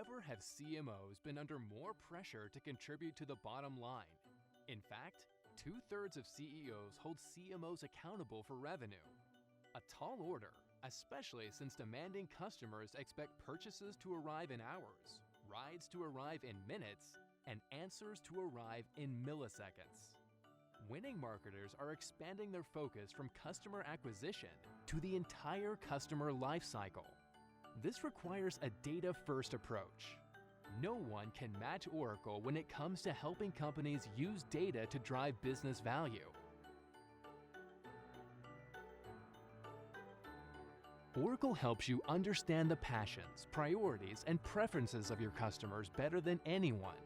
Never have CMOs been under more pressure to contribute to the bottom line. In fact, 2/3 of CEOs hold CMOs accountable for revenue. A tall order, especially since demanding customers expect purchases to arrive in hours, rides to arrive in minutes, and answers to arrive in milliseconds. Winning marketers are expanding their focus from customer acquisition to the entire customer lifecycle. This requires a data-first approach. No one can match Oracle when it comes to helping companies use data to drive business value. Oracle helps you understand the passions, priorities, and preferences of your customers better than anyone.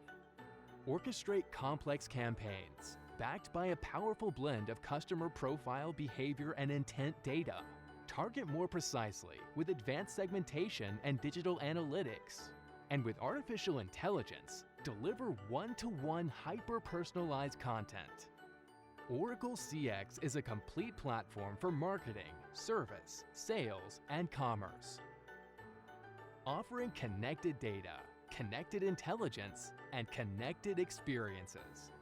Orchestrate complex campaigns, backed by a powerful blend of customer profile, behavior, and intent data. Target more precisely with advanced segmentation and digital analytics. And with artificial intelligence, deliver one-to-one hyper-personalized content. Oracle CX is a complete platform for marketing, service, sales, and commerce. Offering connected data, connected intelligence, and connected experiences.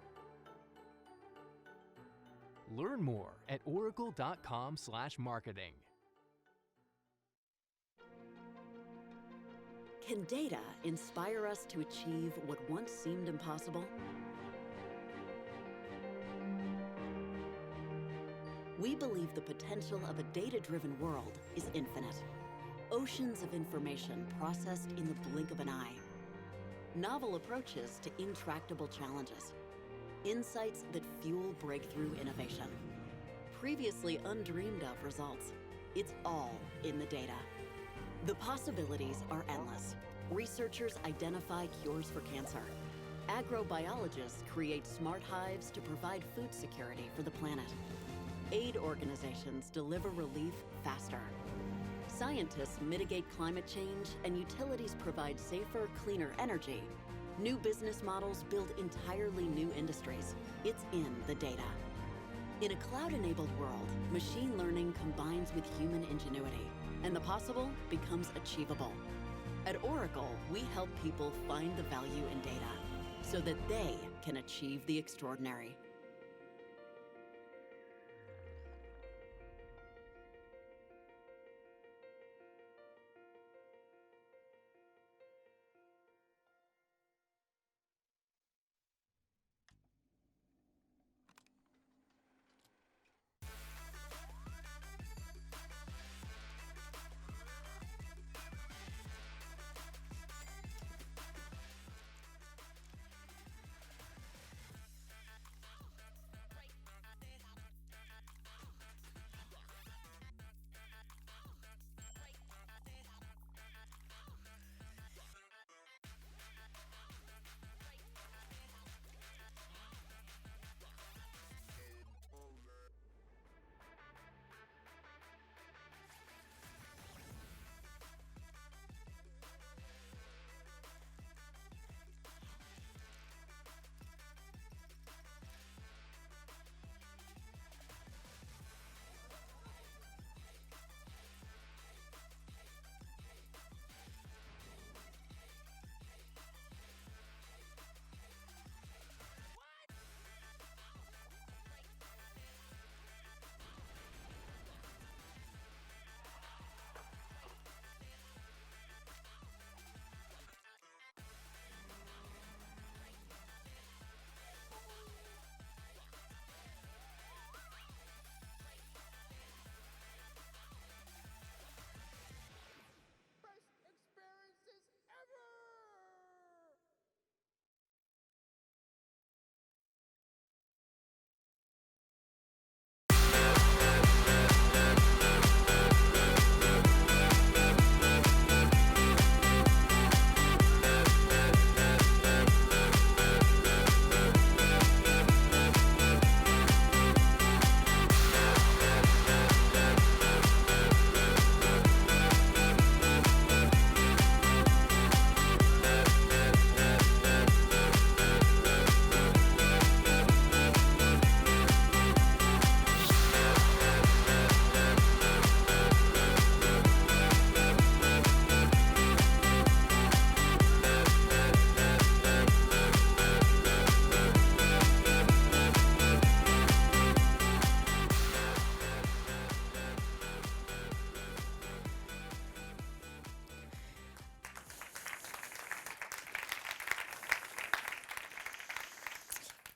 Learn more at oracle.com/marketing. Can data inspire us to achieve what once seemed impossible? We believe the potential of a data-driven world is infinite. Oceans of information processed in the blink of an eye. Novel approaches to intractable challenges. Insights that fuel breakthrough innovation. Previously undreamed of results. It's all in the data. The possibilities are endless. Researchers identify cures for cancer. Agrobiologists create smart hives to provide food security for the planet. Aid organizations deliver relief faster. Scientists mitigate climate change, and utilities provide safer, cleaner energy. New business models build entirely new industries. It's in the data. In a cloud-enabled world, machine learning combines with human ingenuity, and the possible becomes achievable. At Oracle, we help people find the value in data so that they can achieve the extraordinary.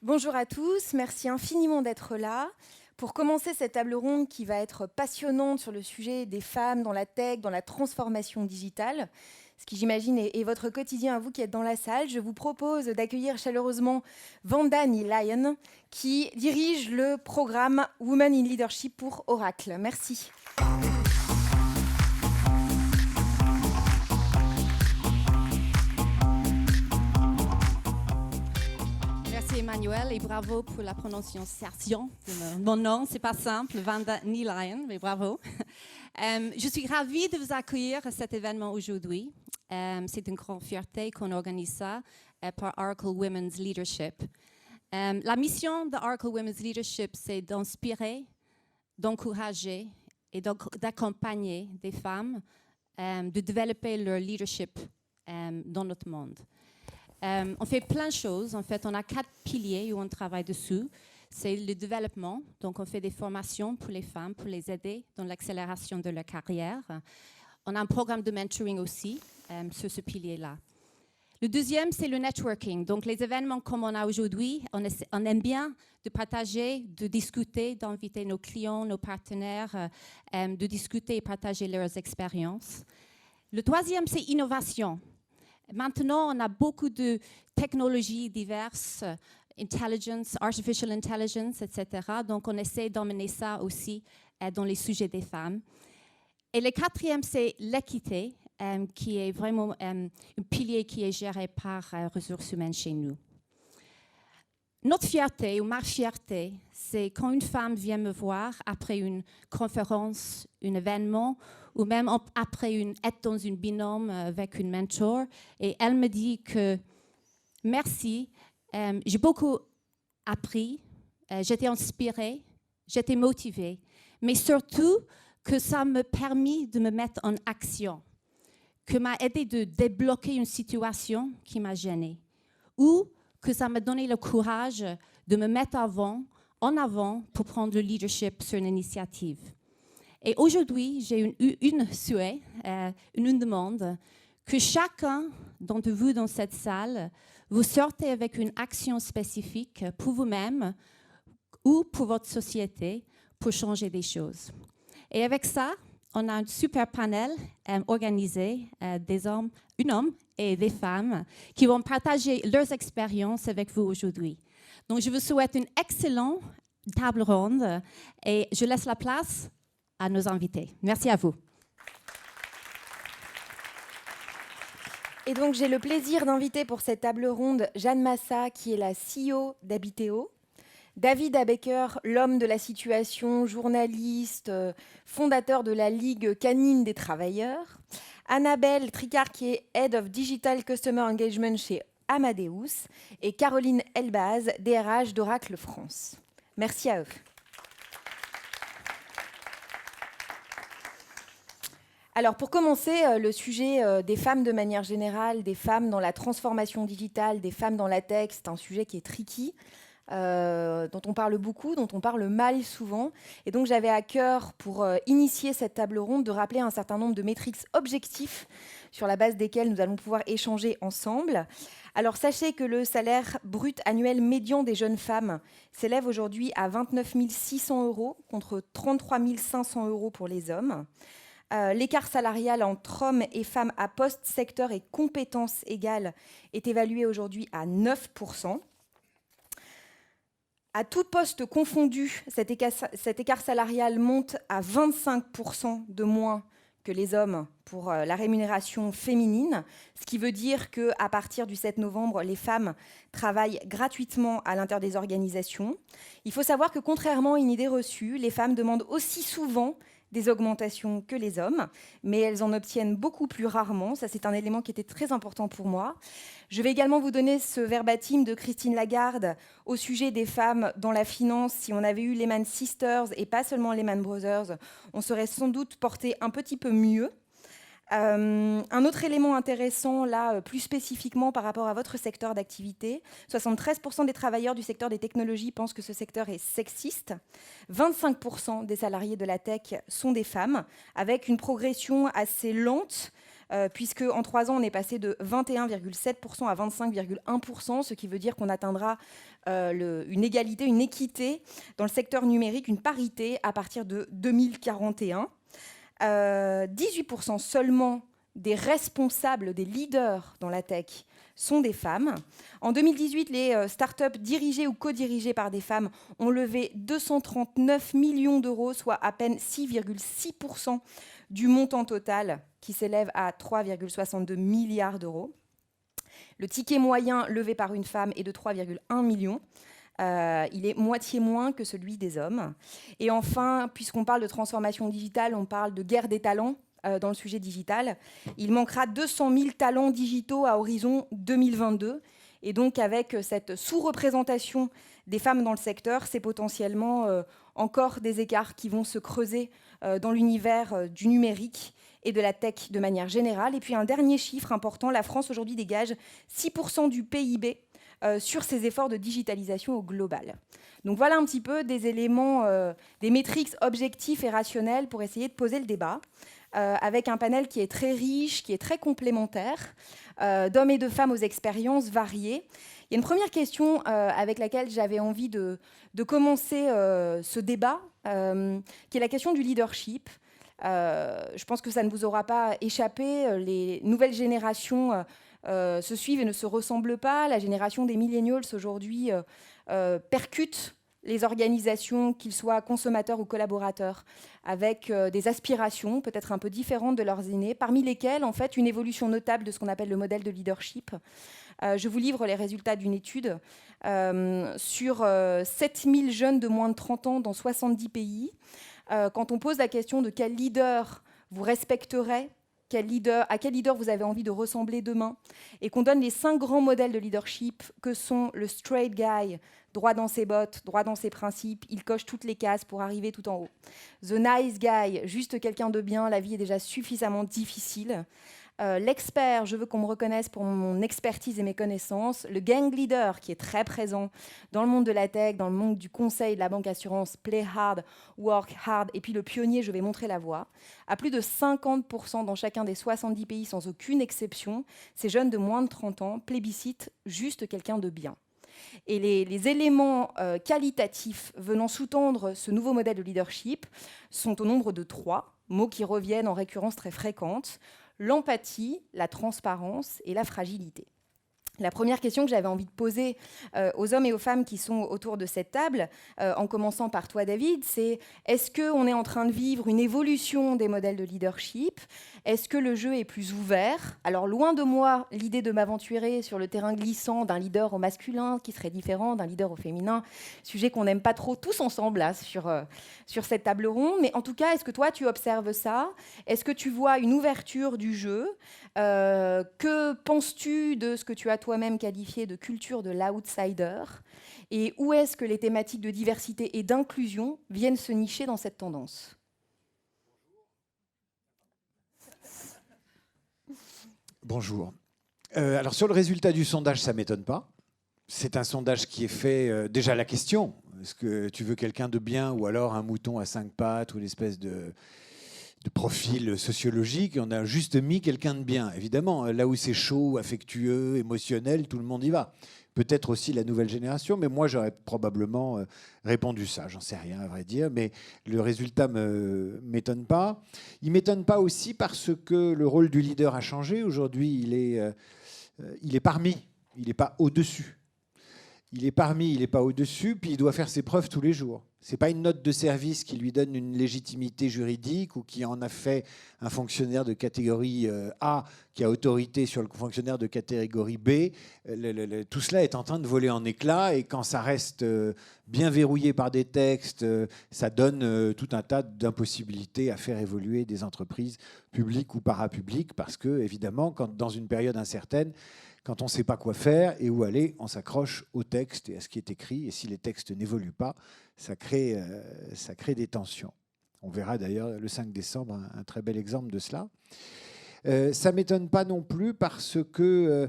Bonjour à tous, merci infiniment d'être là. Pour commencer cette table ronde qui va être passionnante sur le sujet des femmes dans la tech, dans la transformation digitale, ce qui j'imagine est votre quotidien à vous qui êtes dans la salle, je vous propose d'accueillir chaleureusement Vanda Nilayan qui dirige le programme Women in Leadership pour Oracle. Merci. Merci Emmanuel et bravo pour la prononciation de mon nom. C'est pas simple, Vanda Nilayan, mais bravo. Je suis ravie de vous accueillir à cet événement aujourd'hui. C'est une grande fierté qu'on organise ça par Oracle Women's Leadership. La mission de Oracle Women's Leadership, c'est d'inspirer, d'encourager et d'accompagner des femmes de développer leur leadership dans notre monde. On fait plein de choses. En fait, on a 4 piliers où on travaille dessus. C'est le développement. Donc, on fait des formations pour les femmes, pour les aider dans l'accélération de leur carrière. On a un programme de mentoring aussi sur ce pilier-là. Le deuxième, c'est le networking. Donc, les événements comme on a aujourd'hui, on aime bien de partager, de discuter, d'inviter nos clients, nos partenaires, de discuter et partager leurs expériences. Le troisième, c'est innovation. Maintenant, on a beaucoup de technologies diverses, intelligence, artificial intelligence, etc. Donc, on essaie d'emmener ça aussi dans les sujets des femmes. Et le quatrième, c'est l'équité, qui est vraiment un pilier qui est géré par ressources humaines chez nous. Notre fierté, ou ma fierté, c'est quand une femme vient me voir après une conférence, un événement, ou même après être dans une binôme avec une mentor, et elle me dit que merci, j'ai beaucoup appris, j'étais inspirée, j'étais motivée, mais surtout que ça m'a permis de me mettre en action, que m'a aidé de débloquer une situation qui m'a gênée, ou que ça m'a donné le courage de me mettre en avant pour prendre le leadership sur une initiative. Et aujourd'hui, j'ai une souhait, une demande, que chacun d'entre vous dans cette salle, vous sortez avec une action spécifique pour vous-même ou pour votre société pour changer des choses. Et avec ça, on a un super panel organisé des hommes, un homme et des femmes qui vont partager leurs expériences avec vous aujourd'hui. Donc, je vous souhaite une excellente table ronde et je laisse la place à nos invités. Merci à vous. Et donc, j'ai le plaisir d'inviter pour cette table ronde Jeanne Massa, qui est la CEO d'Habiteo, David Abecker, l'homme de la situation, journaliste, fondateur de la Ligue canine des travailleurs, Annabelle Tricard, qui est Head of Digital Customer Engagement chez Amadeus, et Caroline Elbaz, DRH d'Oracle France. Merci à eux. Alors, pour commencer, le sujet des femmes de manière générale, des femmes dans la transformation digitale, des femmes dans la tech, c'est un sujet qui est tricky, dont on parle beaucoup, dont on parle mal souvent. Et donc, j'avais à cœur, pour initier cette table ronde, de rappeler un certain nombre de métriques objectifs sur la base desquelles nous allons pouvoir échanger ensemble. Alors, sachez que le salaire brut annuel médian des jeunes femmes s'élève aujourd'hui à 29 600 € contre 33 500 € pour les hommes. L'écart salarial entre hommes et femmes à poste, secteur et compétences égales est évalué aujourd'hui à 9%. À tout poste confondu, cet écart salarial monte à 25% de moins que les hommes pour la rémunération féminine, ce qui veut dire qu'à partir du 7 novembre, les femmes travaillent gratuitement à l'intérieur des organisations. Il faut savoir que contrairement à une idée reçue, les femmes demandent aussi souvent des augmentations que les hommes, mais elles en obtiennent beaucoup plus rarement. Ça, c'est un élément qui était très important pour moi. Je vais également vous donner ce verbatim de Christine Lagarde au sujet des femmes dans la finance. Si on avait eu Lehman Sisters et pas seulement Lehman Brothers, on serait sans doute porté un petit peu mieux. Un autre élément intéressant, là, plus spécifiquement par rapport à votre secteur d'activité, 73% des travailleurs du secteur des technologies pensent que ce secteur est sexiste. 25% des salariés de la tech sont des femmes, avec une progression assez lente puisque en 3 ans, on est passé de 21,7% à 25,1%, ce qui veut dire qu'on atteindra une égalité, une équité dans le secteur numérique, une parité à partir de 2041. 18% seulement des responsables, des leaders dans la tech sont des femmes. En 2018, les startups dirigées ou co-dirigées par des femmes ont levé 239 millions d'euros, soit à peine 6,6% du montant total qui s'élève à 3,62 milliards d'euros. Le ticket moyen levé par une femme est de 3,1 millions. Il est moitié moins que celui des hommes. Et enfin, puisqu'on parle de transformation digitale, on parle de guerre des talents dans le sujet digital. Il manquera 200 000 talents digitaux à horizon 2022. Et donc, avec cette sous-représentation des femmes dans le secteur, c'est potentiellement encore des écarts qui vont se creuser dans l'univers du numérique et de la tech de manière générale. Et puis, un dernier chiffre important, la France aujourd'hui dégage 6% du PIB sur ses efforts de digitalisation au global. Donc voilà un petit peu des éléments, des métriques objectifs et rationnels pour essayer de poser le débat, avec un panel qui est très riche, qui est très complémentaire, d'hommes et de femmes aux expériences variées. Il y a une première question avec laquelle j'avais envie de commencer ce débat, qui est la question du leadership. Je pense que ça ne vous aura pas échappé. Les nouvelles générations se suivent et ne se ressemblent pas. La génération des millennials aujourd'hui percute les organisations, qu'ils soient consommateurs ou collaborateurs, avec des aspirations peut-être un peu différentes de leurs aînés, parmi lesquelles, en fait, une évolution notable de ce qu'on appelle le modèle de leadership. Je vous livre les résultats d'une étude sur 7000 jeunes de moins de 30 ans dans 70 pays. Quand on pose la question de quel leader vous respecterez, à quel leader vous avez envie de ressembler demain, et qu'on donne les 5 grands modèles de leadership que sont le straight guy, droit dans ses bottes, droit dans ses principes, il coche toutes les cases pour arriver tout en haut. The nice guy, juste quelqu'un de bien, la vie est déjà suffisamment difficile. L'expert, je veux qu'on me reconnaisse pour mon expertise et mes connaissances. Le gang leader, qui est très présent dans le monde de la tech, dans le monde du conseil, de la banque assurance, play hard, work hard. Et puis le pionnier, je vais montrer la voie. À plus de 50% dans chacun des 70 pays, sans aucune exception, ces jeunes de moins de 30 ans plébiscitent juste quelqu'un de bien. Et les éléments qualitatifs venant sous-tendre ce nouveau modèle de leadership sont au nombre de 3, mots qui reviennent en récurrence très fréquente: l'empathie, la transparence et la fragilité. La première question que j'avais envie de poser aux hommes et aux femmes qui sont autour de cette table, en commençant par toi David, c'est: est-ce qu'on est en train de vivre une évolution des modèles de leadership ? Est-ce que le jeu est plus ouvert ? Alors loin de moi l'idée de m'aventurer sur le terrain glissant d'un leader au masculin qui serait différent d'un leader au féminin, sujet qu'on n'aime pas trop tous ensemble là, sur cette table ronde. Mais en tout cas, est-ce que toi tu observes ça ? Est-ce que tu vois une ouverture du jeu ? Que penses-tu de ce que tu as toi-même qualifié de culture de l'outsider ? Et où est-ce que les thématiques de diversité et d'inclusion viennent se nicher dans cette tendance ? Bonjour. Alors sur le résultat du sondage, ça ne m'étonne pas. C'est un sondage qui est fait, déjà la question, est-ce que tu veux quelqu'un de bien ou alors un mouton à 5 pattes ou l'espèce de profil sociologique, on a juste mis quelqu'un de bien. Évidemment, là où c'est chaud, affectueux, émotionnel, tout le monde y va. Peut-être aussi la nouvelle génération, mais moi j'aurais probablement répondu ça, j'en sais rien à vrai dire, mais le résultat ne m'étonne pas. Il ne m'étonne pas aussi parce que le rôle du leader a changé. Aujourd'hui, il est parmi, il n'est pas au-dessus. Il est parmi, il n'est pas au-dessus, puis il doit faire ses preuves tous les jours. Ce n'est pas une note de service qui lui donne une légitimité juridique ou qui en a fait un fonctionnaire de catégorie A qui a autorité sur le fonctionnaire de catégorie B. Tout cela est en train de voler en éclats et quand ça reste bien verrouillé par des textes, ça donne tout un tas d'impossibilités à faire évoluer des entreprises publiques ou parapubliques parce que, évidemment, dans une période incertaine, quand on ne sait pas quoi faire et où aller, on s'accroche au texte et à ce qui est écrit. Et si les textes n'évoluent pas, ça crée des tensions. On verra d'ailleurs le 5 décembre un très bel exemple de cela. Ça ne m'étonne pas non plus parce que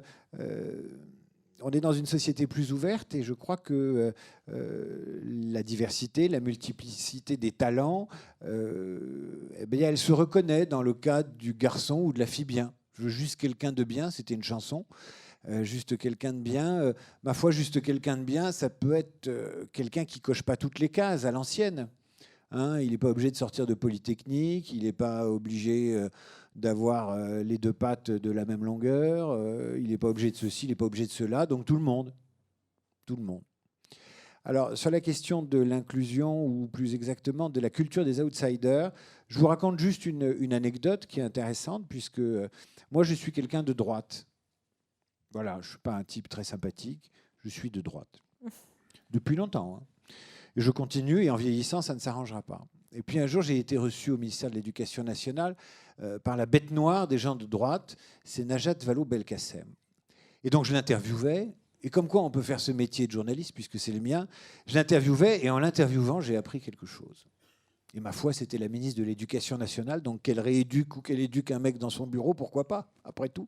on est dans une société plus ouverte et je crois que la diversité, la multiplicité des talents, eh bien, elle se reconnaît dans le cas du garçon ou de la fille bien. Je veux juste quelqu'un de bien, c'était une chanson. Juste quelqu'un de bien. Ma foi, juste quelqu'un de bien, ça peut être quelqu'un qui coche pas toutes les cases à l'ancienne. Hein, il n'est pas obligé de sortir de Polytechnique, il n'est pas obligé d'avoir les deux pattes de la même longueur, il n'est pas obligé de ceci, il n'est pas obligé de cela, donc tout le monde. Tout le monde. Alors, sur la question de l'inclusion, ou plus exactement de la culture des outsiders, je vous raconte juste une anecdote qui est intéressante, puisque moi, je suis quelqu'un de droite. Voilà, je ne suis pas un type très sympathique, je suis de droite. Depuis longtemps. Hein. Et je continue, et en vieillissant, ça ne s'arrangera pas. Et puis un jour, j'ai été reçu au ministère de l'Éducation nationale par la bête noire des gens de droite, c'est Najat Vallaud-Belkacem. Et donc, je l'interviewais, et comme quoi on peut faire ce métier de journaliste, puisque c'est le mien, je l'interviewais, et en l'interviewant, j'ai appris quelque chose. Et ma foi, c'était la ministre de l'Éducation nationale, donc qu'elle rééduque ou qu'elle éduque un mec dans son bureau, pourquoi pas, après tout.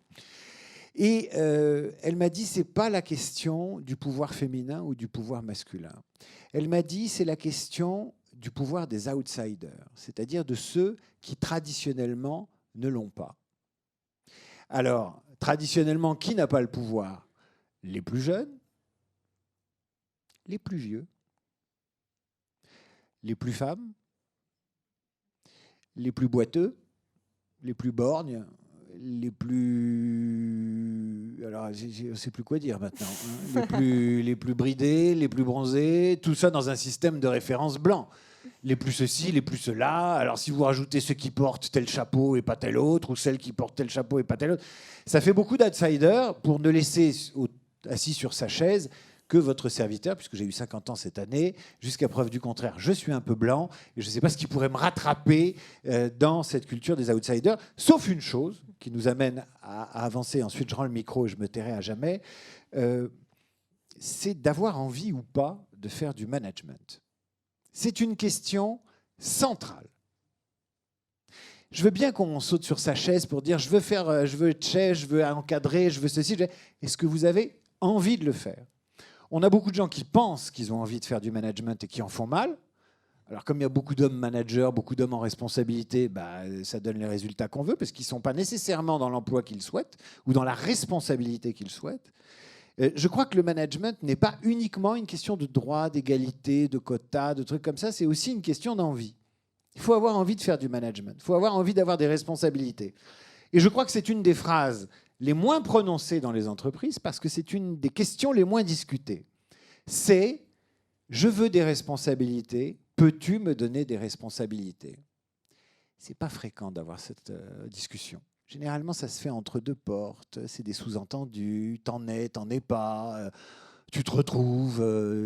Et elle m'a dit, c'est pas la question du pouvoir féminin ou du pouvoir masculin. Elle m'a dit, c'est la question du pouvoir des outsiders, c'est-à-dire de ceux qui traditionnellement ne l'ont pas. Alors, traditionnellement, qui n'a pas le pouvoir? Les plus jeunes, les plus vieux, les plus femmes, les plus boiteux, les plus borgnes, les plus... Alors, je ne sais plus quoi dire maintenant. Hein. Les plus bridés, les plus bronzés, tout ça dans un système de référence blanc. Les plus ceci, les plus cela. Alors, si vous rajoutez ceux qui portent tel chapeau et pas tel autre, ou celles qui portent tel chapeau et pas tel autre, ça fait beaucoup d'outsiders pour ne laisser assis sur sa chaise que votre serviteur, puisque j'ai eu 50 ans cette année, jusqu'à preuve du contraire, je suis un peu blanc, et je ne sais pas ce qui pourrait me rattraper dans cette culture des outsiders, sauf une chose qui nous amène à avancer, ensuite je rends le micro et je me tairai à jamais, c'est d'avoir envie ou pas de faire du management. C'est une question centrale. Je veux bien qu'on saute sur sa chaise pour dire je veux être chef, je veux encadrer, je veux ceci. Est-ce que vous avez envie de le faire? On a beaucoup de gens qui pensent qu'ils ont envie de faire du management et qui en font mal. Alors comme il y a beaucoup d'hommes managers, beaucoup d'hommes en responsabilité, ça donne les résultats qu'on veut parce qu'ils ne sont pas nécessairement dans l'emploi qu'ils souhaitent ou dans la responsabilité qu'ils souhaitent. Je crois que le management n'est pas uniquement une question de droit, d'égalité, de quotas, de trucs comme ça, c'est aussi une question d'envie. Il faut avoir envie de faire du management, il faut avoir envie d'avoir des responsabilités. Et je crois que c'est une des phrases les moins prononcées dans les entreprises parce que c'est une des questions les moins discutées. C'est « je veux des responsabilités, peux-tu me donner des responsabilités ?» Ce n'est pas fréquent d'avoir cette discussion. Généralement, ça se fait entre deux portes, c'est des sous-entendus, t'en es pas, tu te retrouves,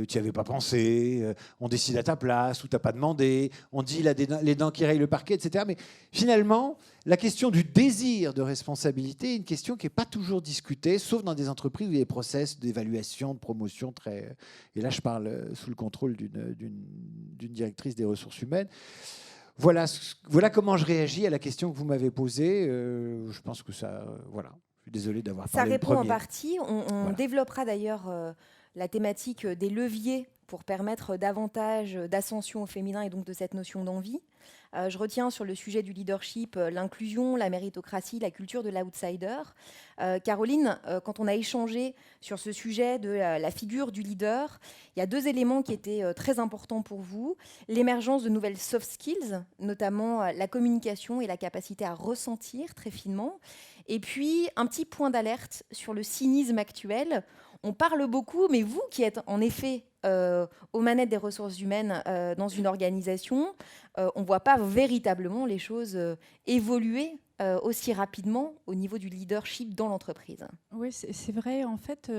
tu n'y avais pas pensé, on décide à ta place ou tu n'as pas demandé, on dit les dents qui rayent le parquet, etc. Mais finalement, la question du désir de responsabilité est une question qui n'est pas toujours discutée, sauf dans des entreprises où il y a des process d'évaluation, de promotion très... Et là, je parle sous le contrôle d'une directrice des ressources humaines. Voilà comment je réagis à la question que vous m'avez posée. Je pense que ça... voilà. Je suis désolé d'avoir parlé le premier. Ça répond en partie. On développera d'ailleurs la thématique des leviers pour permettre davantage d'ascension au féminin et donc de cette notion d'envie. Je retiens sur le sujet du leadership l'inclusion, la méritocratie, la culture de l'outsider. Caroline, quand on a échangé sur ce sujet de la figure du leader, il y a deux éléments qui étaient très importants pour vous. L'émergence de nouvelles soft skills, notamment la communication et la capacité à ressentir très finement. Et puis, un petit point d'alerte sur le cynisme actuel. On parle beaucoup, mais vous qui êtes en effet aux manettes des ressources humaines dans une organisation, on ne voit pas véritablement les choses évoluer aussi rapidement au niveau du leadership dans l'entreprise. Oui, c'est vrai. En fait,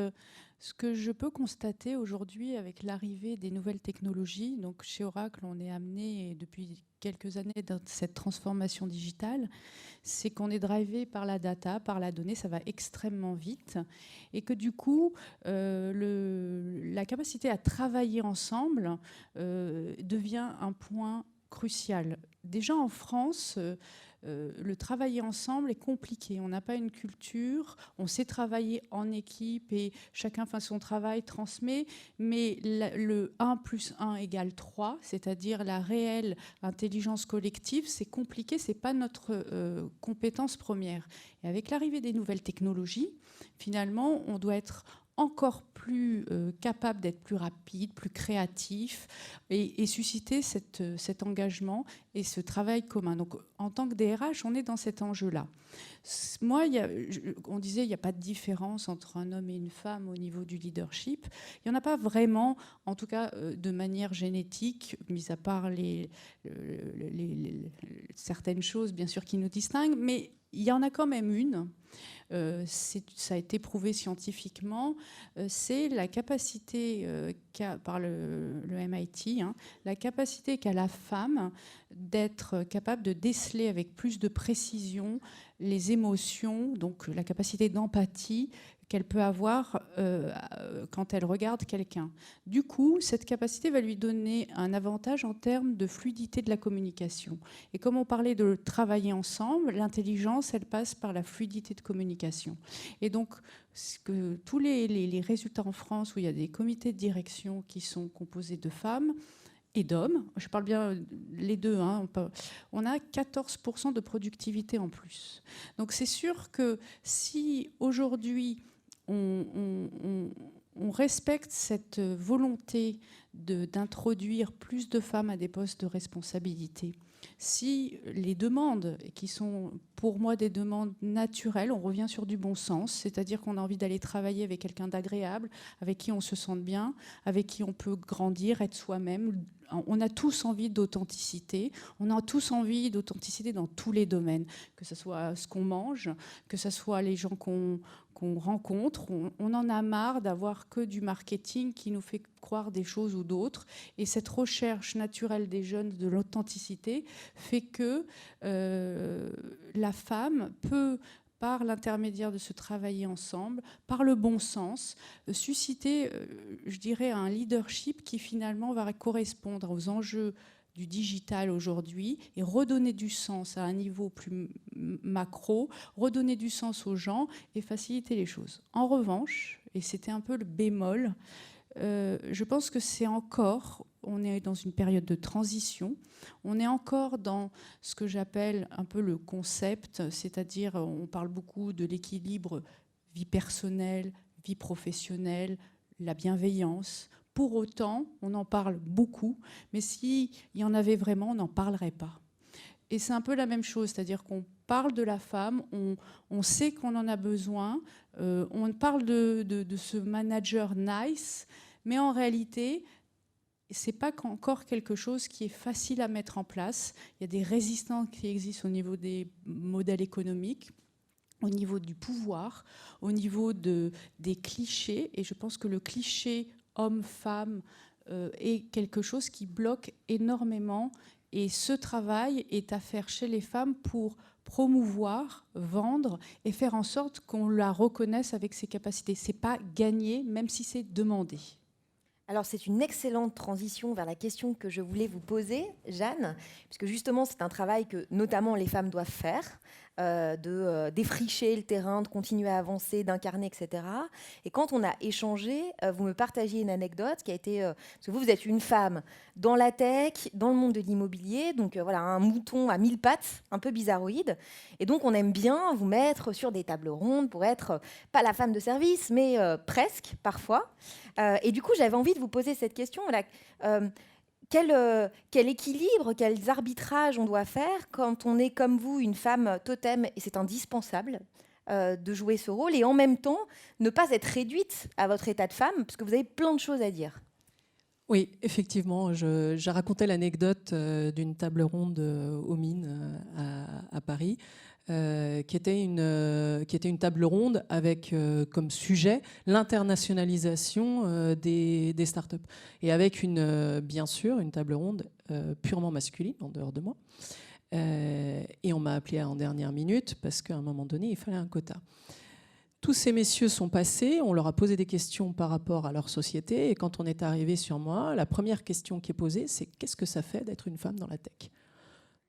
ce que je peux constater aujourd'hui avec l'arrivée des nouvelles technologies, donc chez Oracle, on est amené depuis quelques années dans cette transformation digitale, c'est qu'on est drivé par la data, par la donnée, ça va extrêmement vite, et que du coup, la capacité à travailler ensemble devient un point crucial. Déjà en France, le travailler ensemble est compliqué. On n'a pas une culture, on sait travailler en équipe et chacun fait son travail, transmet, mais le 1 + 1 = 3, c'est-à-dire la réelle intelligence collective, c'est compliqué, ce n'est pas notre compétence première. Et avec l'arrivée des nouvelles technologies, finalement, on doit être encore plus capable d'être plus rapide, plus créatif et susciter cet engagement et ce travail commun. Donc, en tant que DRH, on est dans cet enjeu-là. Moi, on disait qu'il n'y a pas de différence entre un homme et une femme au niveau du leadership. Il n'y en a pas vraiment, en tout cas de manière génétique, mis à part certaines choses, bien sûr, qui nous distinguent, mais il y en a quand même une. Ça a été prouvé scientifiquement, c'est la capacité par le MIT, la capacité qu'a la femme d'être capable de déceler avec plus de précision les émotions, donc la capacité d'empathie qu'elle peut avoir quand elle regarde quelqu'un. Du coup, cette capacité va lui donner un avantage en termes de fluidité de la communication. Et comme on parlait de travailler ensemble, l'intelligence, elle passe par la fluidité de communication. Et donc, tous les résultats en France où il y a des comités de direction qui sont composés de femmes et d'hommes, je parle bien les deux, on a 14% de productivité en plus. Donc c'est sûr que si aujourd'hui on respecte cette volonté d'introduire plus de femmes à des postes de responsabilité, si les demandes, qui sont pour moi des demandes naturelles, on revient sur du bon sens, c'est-à-dire qu'on a envie d'aller travailler avec quelqu'un d'agréable, avec qui on se sente bien, avec qui on peut grandir, être soi-même. On a tous envie d'authenticité. On a tous envie d'authenticité dans tous les domaines, que ce soit ce qu'on mange, que ce soit les gens qu'on rencontre. On en a marre d'avoir que du marketing qui nous fait croire des choses ou d'autres. Et cette recherche naturelle des jeunes de l'authenticité fait que la femme peut, par l'intermédiaire de se travailler ensemble, par le bon sens, susciter, je dirais, un leadership qui finalement va correspondre aux enjeux du digital aujourd'hui et redonner du sens à un niveau plus macro, redonner du sens aux gens et faciliter les choses. En revanche, et c'était un peu le bémol, je pense que on est dans une période de transition, on est encore dans ce que j'appelle un peu le concept, c'est-à-dire on parle beaucoup de l'équilibre vie personnelle, vie professionnelle, la bienveillance. Pour autant, on en parle beaucoup, mais s'il y en avait vraiment, on n'en parlerait pas. Et c'est un peu la même chose, c'est-à-dire qu'on parle de la femme, on sait qu'on en a besoin, on parle de ce manager nice, mais en réalité, ce n'est pas encore quelque chose qui est facile à mettre en place. Il y a des résistances qui existent au niveau des modèles économiques, au niveau du pouvoir, au niveau des clichés, et je pense que le cliché homme-femme est quelque chose qui bloque énormément. Et ce travail est à faire chez les femmes pour promouvoir, vendre et faire en sorte qu'on la reconnaisse avec ses capacités. Ce n'est pas gagné, même si c'est demandé. Alors, c'est une excellente transition vers la question que je voulais vous poser, Jeanne, puisque justement, c'est un travail que notamment les femmes doivent faire, de défricher le terrain, de continuer à avancer, d'incarner, etc. Et quand on a échangé, vous me partagiez une anecdote qui a été... parce que vous êtes une femme dans la tech, dans le monde de l'immobilier, donc voilà, un mouton à 1000 pattes, un peu bizarroïde. Et donc, on aime bien vous mettre sur des tables rondes pour être, pas la femme de service, mais presque, parfois. Et du coup, j'avais envie de vous poser cette question. Voilà, quel équilibre, quels arbitrages on doit faire quand on est comme vous, une femme totem, et c'est indispensable de jouer ce rôle, et en même temps, ne pas être réduite à votre état de femme, parce que vous avez plein de choses à dire. Oui, effectivement, j'ai raconté l'anecdote d'une table ronde aux Mines à Paris, qui était une table ronde avec comme sujet l'internationalisation des startups. Et avec bien sûr une table ronde purement masculine, en dehors de moi. Et on m'a appelé en dernière minute parce qu'à un moment donné, il fallait un quota. Tous ces messieurs sont passés, on leur a posé des questions par rapport à leur société. Et quand on est arrivé sur moi, la première question qui est posée, c'est qu'est-ce que ça fait d'être une femme dans la tech ?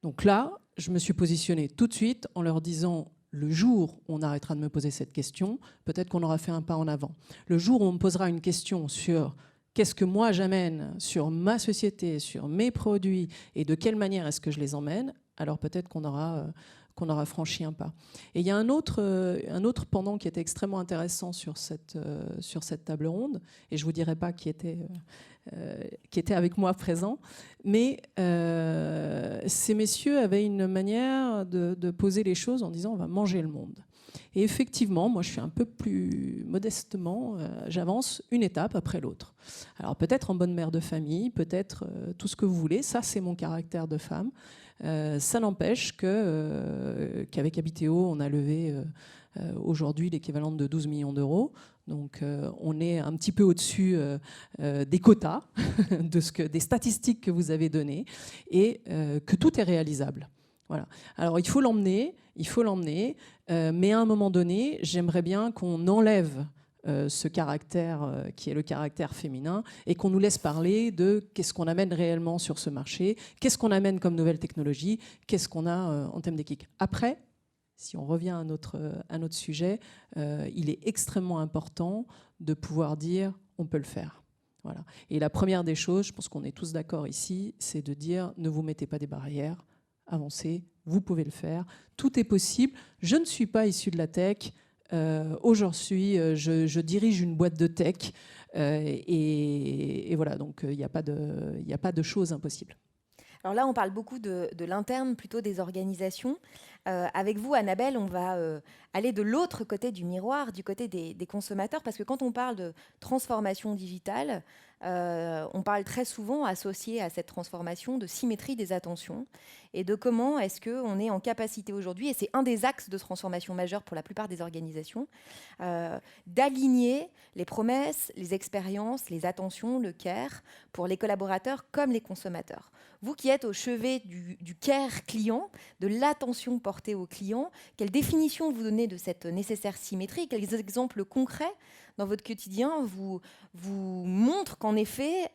Donc là, je me suis positionnée tout de suite en leur disant, le jour où on arrêtera de me poser cette question, peut-être qu'on aura fait un pas en avant. Le jour où on me posera une question sur qu'est-ce que moi j'amène sur ma société, sur mes produits, et de quelle manière est-ce que je les emmène, alors peut-être qu'on aura franchi un pas. Et il y a un autre pendant qui était extrêmement intéressant sur cette table ronde, et je ne vous dirai pas qui était avec moi présent, mais ces messieurs avaient une manière de poser les choses en disant on va manger le monde. Et effectivement, moi je suis un peu plus modestement, j'avance une étape après l'autre. Alors peut-être en bonne mère de famille, peut-être tout ce que vous voulez, ça c'est mon caractère de femme. Ça n'empêche qu'avec Habiteo, on a levé aujourd'hui l'équivalent de 12 millions d'euros. Donc on est un petit peu au-dessus des quotas, des statistiques que vous avez données, et que tout est réalisable. Voilà. Alors il faut l'emmener, mais à un moment donné, j'aimerais bien qu'on enlève ce caractère qui est le caractère féminin et qu'on nous laisse parler de qu'est-ce qu'on amène réellement sur ce marché, qu'est-ce qu'on amène comme nouvelle technologie, qu'est-ce qu'on a en termes d'équipe. Après, si on revient à notre sujet, il est extrêmement important de pouvoir dire on peut le faire. Voilà. Et la première des choses, je pense qu'on est tous d'accord ici, c'est de dire ne vous mettez pas des barrières, avancez, vous pouvez le faire, tout est possible. Je ne suis pas issue de la tech. Aujourd'hui, je dirige une boîte de tech et voilà, donc il n'y a pas de choses impossibles. Alors là, on parle beaucoup de l'interne, plutôt des organisations. Avec vous, Annabelle, on va aller de l'autre côté du miroir, du côté des consommateurs, parce que quand on parle de transformation digitale, on parle très souvent, associé à cette transformation, de symétrie des attentions et de comment est-ce qu'on est en capacité aujourd'hui, et c'est un des axes de transformation majeure pour la plupart des organisations, d'aligner les promesses, les expériences, les attentions, le care pour les collaborateurs comme les consommateurs. Vous qui êtes au chevet du care client, de l'attention portée au client, quelle définition vous donnez de cette nécessaire symétrie? Quels exemples concrets dans votre quotidien vous montrent qu'en effet,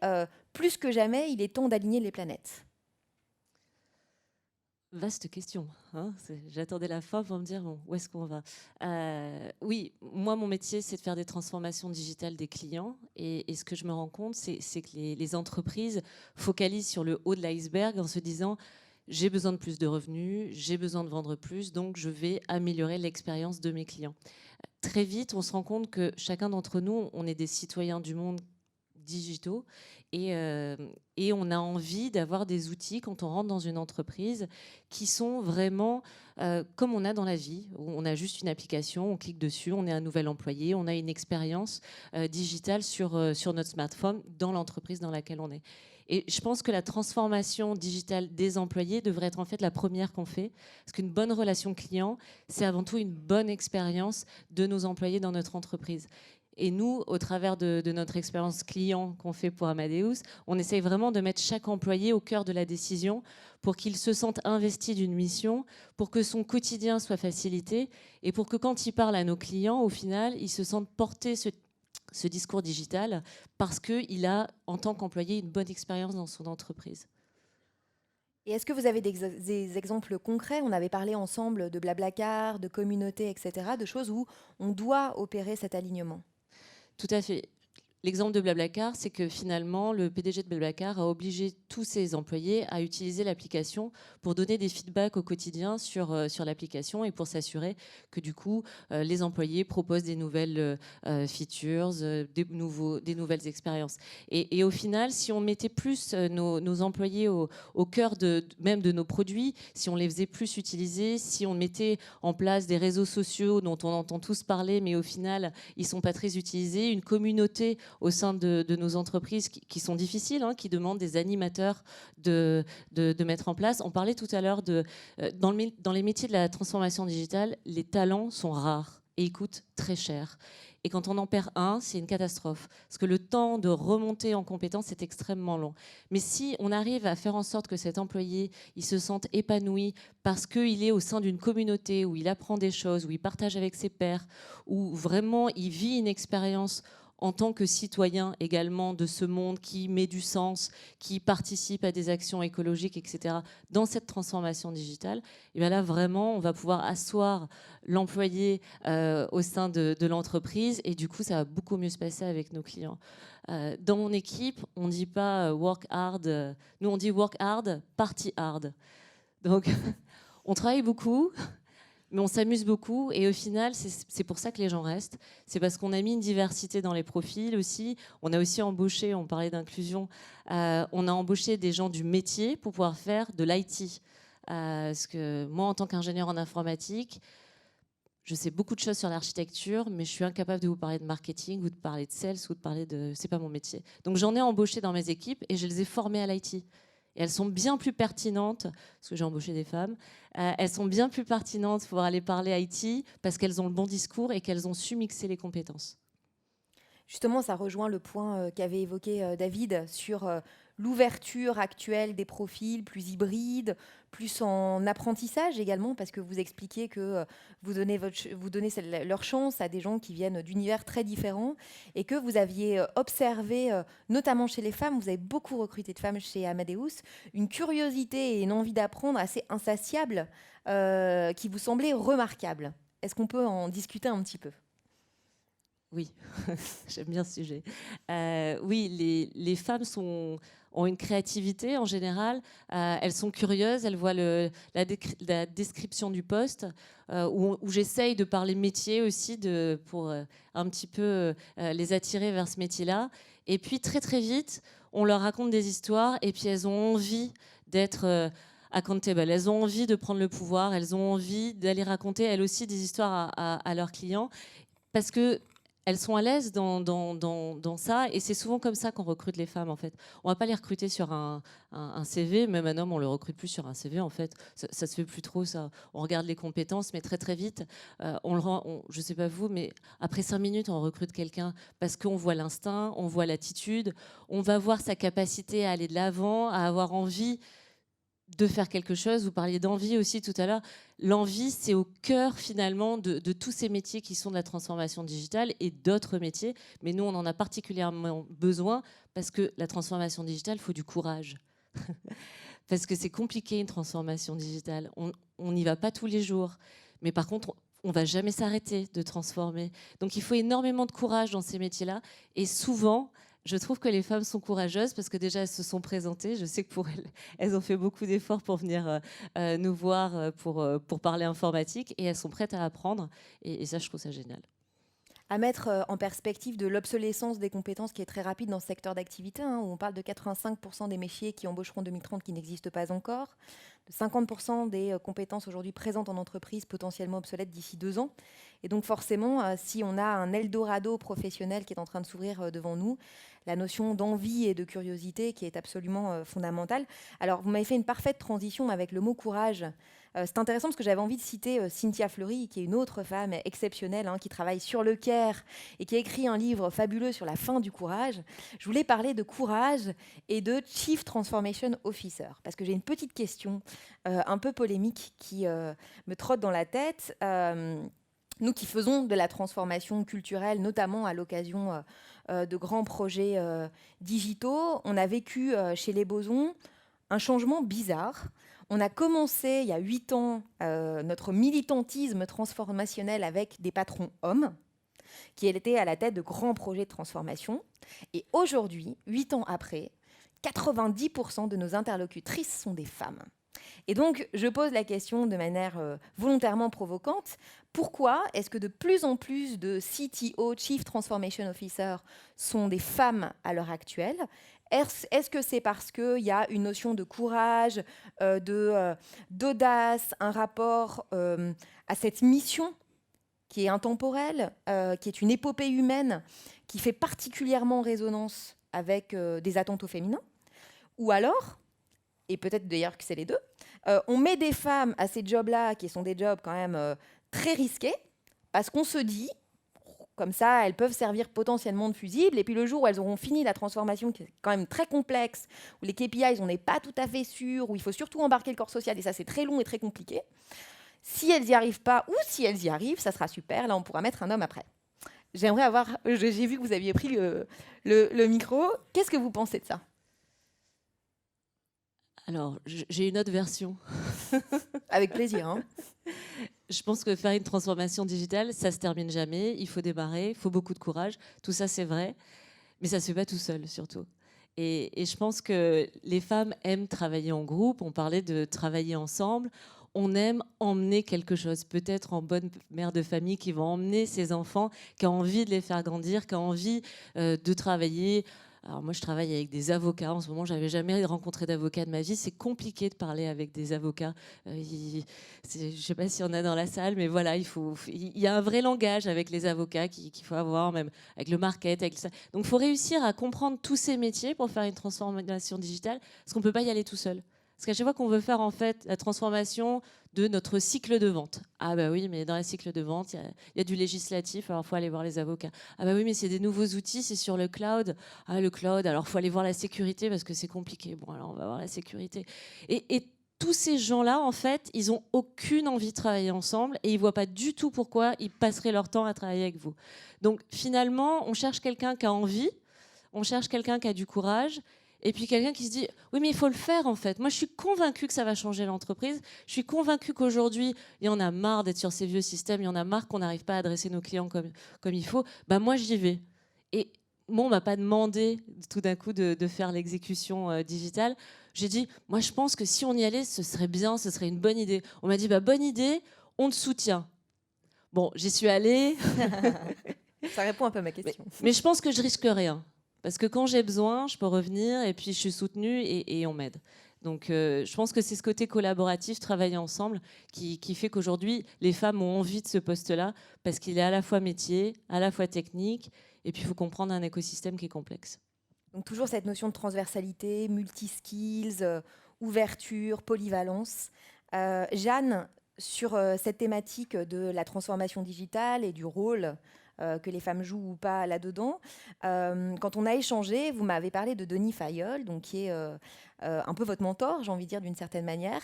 plus que jamais, il est temps d'aligner les planètes? Vaste question. Hein, j'attendais la fin pour me dire bon, où est-ce qu'on va. Oui, moi, mon métier, c'est de faire des transformations digitales des clients. Et ce que je me rends compte, c'est que les entreprises focalisent sur le haut de l'iceberg en se disant j'ai besoin de plus de revenus, j'ai besoin de vendre plus, donc je vais améliorer l'expérience de mes clients. Très vite, on se rend compte que chacun d'entre nous, on est des citoyens du monde digitaux et on a envie d'avoir des outils quand on rentre dans une entreprise qui sont vraiment comme on a dans la vie. On a juste une application, on clique dessus, on est un nouvel employé, on a une expérience digitale sur notre smartphone dans l'entreprise dans laquelle on est. Et je pense que la transformation digitale des employés devrait être en fait la première qu'on fait. Parce qu'une bonne relation client, c'est avant tout une bonne expérience de nos employés dans notre entreprise. Et nous, au travers de notre expérience client qu'on fait pour Amadeus, on essaye vraiment de mettre chaque employé au cœur de la décision pour qu'il se sente investi d'une mission, pour que son quotidien soit facilité et pour que quand il parle à nos clients, au final, il se sente porter ce discours digital parce qu'il a, en tant qu'employé, une bonne expérience dans son entreprise. Et est-ce que vous avez des exemples concrets? On avait parlé ensemble de Blablacar, de communauté, etc., de choses où on doit opérer cet alignement. Tout à fait. L'exemple de Blablacar, c'est que finalement, le PDG de Blablacar a obligé tous ses employés à utiliser l'application pour donner des feedbacks au quotidien sur l'application et pour s'assurer que du coup, les employés proposent des nouvelles features, des nouvelles expériences. Et au final, si on mettait plus nos employés au cœur même de nos produits, si on les faisait plus utiliser, si on mettait en place des réseaux sociaux dont on entend tous parler, mais au final, ils ne sont pas très utilisés, une communauté au sein de nos entreprises qui sont difficiles, hein, qui demandent des animateurs de mettre en place. On parlait tout à l'heure dans les métiers de la transformation digitale, les talents sont rares et ils coûtent très cher. Et quand on en perd un, c'est une catastrophe. Parce que le temps de remonter en compétence est extrêmement long. Mais si on arrive à faire en sorte que cet employé il se sente épanoui parce qu'il est au sein d'une communauté où il apprend des choses, où il partage avec ses pairs, où vraiment il vit une expérience en tant que citoyen également de ce monde qui met du sens, qui participe à des actions écologiques, etc., dans cette transformation digitale, et bien là, vraiment, on va pouvoir asseoir l'employé au sein de l'entreprise et du coup, ça va beaucoup mieux se passer avec nos clients. Dans mon équipe, on ne dit pas work hard, nous on dit work hard, party hard. Donc, on travaille beaucoup, mais on s'amuse beaucoup et au final, c'est pour ça que les gens restent. C'est parce qu'on a mis une diversité dans les profils aussi. On a aussi embauché, on parlait d'inclusion, on a embauché des gens du métier pour pouvoir faire de l'IT. Parce que moi, en tant qu'ingénieur en informatique, je sais beaucoup de choses sur l'architecture, mais je suis incapable de vous parler de marketing ou de parler de sales ou de parler de... C'est pas mon métier. Donc j'en ai embauché dans mes équipes et je les ai formées à l'IT. Et elles sont bien plus pertinentes, parce que j'ai embauché des femmes, elles sont bien plus pertinentes pour aller parler IT parce qu'elles ont le bon discours et qu'elles ont su mixer les compétences. Justement, ça rejoint le point qu'avait évoqué David sur l'ouverture actuelle des profils plus hybrides, plus en apprentissage également, parce que vous expliquez que vous donnez leur chance à des gens qui viennent d'univers très différents et que vous aviez observé, notamment chez les femmes, vous avez beaucoup recruté de femmes chez Amadeus, une curiosité et une envie d'apprendre assez insatiable qui vous semblait remarquable. Est-ce qu'on peut en discuter un petit peu ? Oui, j'aime bien ce sujet. Oui, les femmes ont une créativité en général. Elles sont curieuses, elles voient la description du poste, où j'essaye de parler métier aussi pour un petit peu les attirer vers ce métier-là. Et puis très très vite, on leur raconte des histoires et puis elles ont envie d'être... accountable. Elles ont envie de prendre le pouvoir, elles ont envie d'aller raconter elles aussi des histoires à leurs clients parce que elles sont à l'aise dans ça et c'est souvent comme ça qu'on recrute les femmes en fait. On va pas les recruter sur un CV, même un homme on le recrute plus sur un CV en fait. Ça se fait plus trop ça. On regarde les compétences mais très très vite, je sais pas vous mais après 5 minutes on recrute quelqu'un parce qu'on voit l'instinct, on voit l'attitude, on va voir sa capacité à aller de l'avant, à avoir envie de faire quelque chose. Vous parliez d'envie aussi tout à l'heure. L'envie, c'est au cœur finalement de tous ces métiers qui sont de la transformation digitale et d'autres métiers. Mais nous, on en a particulièrement besoin parce que la transformation digitale, il faut du courage. Parce que c'est compliqué une transformation digitale. On n'y va pas tous les jours. Mais par contre, on ne va jamais s'arrêter de transformer. Donc il faut énormément de courage dans ces métiers-là. Et souvent... je trouve que les femmes sont courageuses parce que déjà, elles se sont présentées. Je sais que pour elles, elles ont fait beaucoup d'efforts pour venir nous voir pour parler informatique et elles sont prêtes à apprendre. Et ça, je trouve ça génial. À mettre en perspective de l'obsolescence des compétences qui est très rapide dans ce secteur d'activité, où on parle de 85% des métiers qui embaucheront en 2030 qui n'existent pas encore, de 50% des compétences aujourd'hui présentes en entreprise potentiellement obsolètes d'ici 2 ans. Et donc forcément, si on a un Eldorado professionnel qui est en train de s'ouvrir devant nous, la notion d'envie et de curiosité qui est absolument fondamentale. Alors, vous m'avez fait une parfaite transition avec le mot courage. C'est intéressant parce que j'avais envie de citer Cynthia Fleury, qui est une autre femme exceptionnelle, qui travaille sur le Caire et qui a écrit un livre fabuleux sur la fin du courage. Je voulais parler de courage et de Chief Transformation Officer, parce que j'ai une petite question un peu polémique qui me trotte dans la tête. Nous qui faisons de la transformation culturelle, notamment à l'occasion de grands projets digitaux, on a vécu chez les Bosons un changement bizarre. On a commencé il y a 8 ans notre militantisme transformationnel avec des patrons hommes qui étaient à la tête de grands projets de transformation. Et aujourd'hui, 8 ans après, 90% de nos interlocutrices sont des femmes. Et donc, je pose la question de manière volontairement provocante. Pourquoi est-ce que de plus en plus de CTO, Chief Transformation Officer, sont des femmes à l'heure actuelle ? Est-ce que c'est parce qu'il y a une notion de courage, d'audace, un rapport à cette mission qui est intemporelle, qui est une épopée humaine, qui fait particulièrement résonance avec des attentes au féminin ? Ou alors, et peut-être d'ailleurs que c'est les deux, on met des femmes à ces jobs-là, qui sont des jobs quand même très risqués, parce qu'on se dit, comme ça, elles peuvent servir potentiellement de fusibles, et puis le jour où elles auront fini la transformation, qui est quand même très complexe, où les KPIs, on n'est pas tout à fait sûr, où il faut surtout embarquer le corps social, et ça c'est très long et très compliqué, si elles n'y arrivent pas, ou si elles y arrivent, ça sera super, là on pourra mettre un homme après. j'aimerais avoir... J'ai vu que vous aviez pris le micro. Qu'est-ce que vous pensez de ça? Alors, j'ai une autre version. Avec plaisir. Hein. Je pense que faire une transformation digitale, ça se termine jamais. Il faut démarrer, il faut beaucoup de courage. Tout ça, c'est vrai. Mais ça ne se fait pas tout seul, surtout. Et je pense que les femmes aiment travailler en groupe. On parlait de travailler ensemble. On aime emmener quelque chose. Peut-être en bonne mère de famille qui va emmener ses enfants, qui a envie de les faire grandir, qui a envie de travailler. Alors moi, je travaille avec des avocats. En ce moment, je n'avais jamais rencontré d'avocat de ma vie. C'est compliqué de parler avec des avocats. Je ne sais pas s'il y en a dans la salle, mais voilà, il y a un vrai langage avec les avocats qu'il faut avoir, même avec le market. Donc, il faut réussir à comprendre tous ces métiers pour faire une transformation digitale, parce qu'on ne peut pas y aller tout seul. Parce qu'à chaque fois qu'on veut faire en fait la transformation de notre cycle de vente. Ah bah oui, mais dans le cycle de vente, il y a du législatif, alors il faut aller voir les avocats. Ah bah oui, mais c'est des nouveaux outils, c'est sur le cloud. Ah, le cloud, alors il faut aller voir la sécurité parce que c'est compliqué. Bon, alors on va voir la sécurité. Et tous ces gens-là, en fait, ils n'ont aucune envie de travailler ensemble et ils ne voient pas du tout pourquoi ils passeraient leur temps à travailler avec vous. Donc finalement, on cherche quelqu'un qui a envie, on cherche quelqu'un qui a du courage. Et puis quelqu'un qui se dit « Oui, mais il faut le faire, en fait. Moi, je suis convaincue que ça va changer l'entreprise. Je suis convaincue qu'aujourd'hui, il y en a marre d'être sur ces vieux systèmes. Il y en a marre qu'on n'arrive pas à adresser nos clients comme il faut. Bah, moi, j'y vais. » Et moi, on ne m'a pas demandé tout d'un coup de faire l'exécution digitale. J'ai dit « Moi, je pense que si on y allait, ce serait bien, ce serait une bonne idée. » On m'a dit bah, « Bonne idée, on te soutient. » Bon, j'y suis allée. Ça répond un peu à ma question. Mais je pense que je risque rien. Parce que quand j'ai besoin, je peux revenir et puis je suis soutenue et on m'aide. Donc je pense que c'est ce côté collaboratif, travailler ensemble, qui fait qu'aujourd'hui, les femmes ont envie de ce poste-là parce qu'il est à la fois métier, à la fois technique, et puis il faut comprendre un écosystème qui est complexe. Donc toujours cette notion de transversalité, multi-skills, ouverture, polyvalence. Jeanne, sur cette thématique de la transformation digitale et du rôle que les femmes jouent ou pas là-dedans. Quand on a échangé, vous m'avez parlé de Denis Fayolle, donc qui est un peu votre mentor, j'ai envie de dire d'une certaine manière,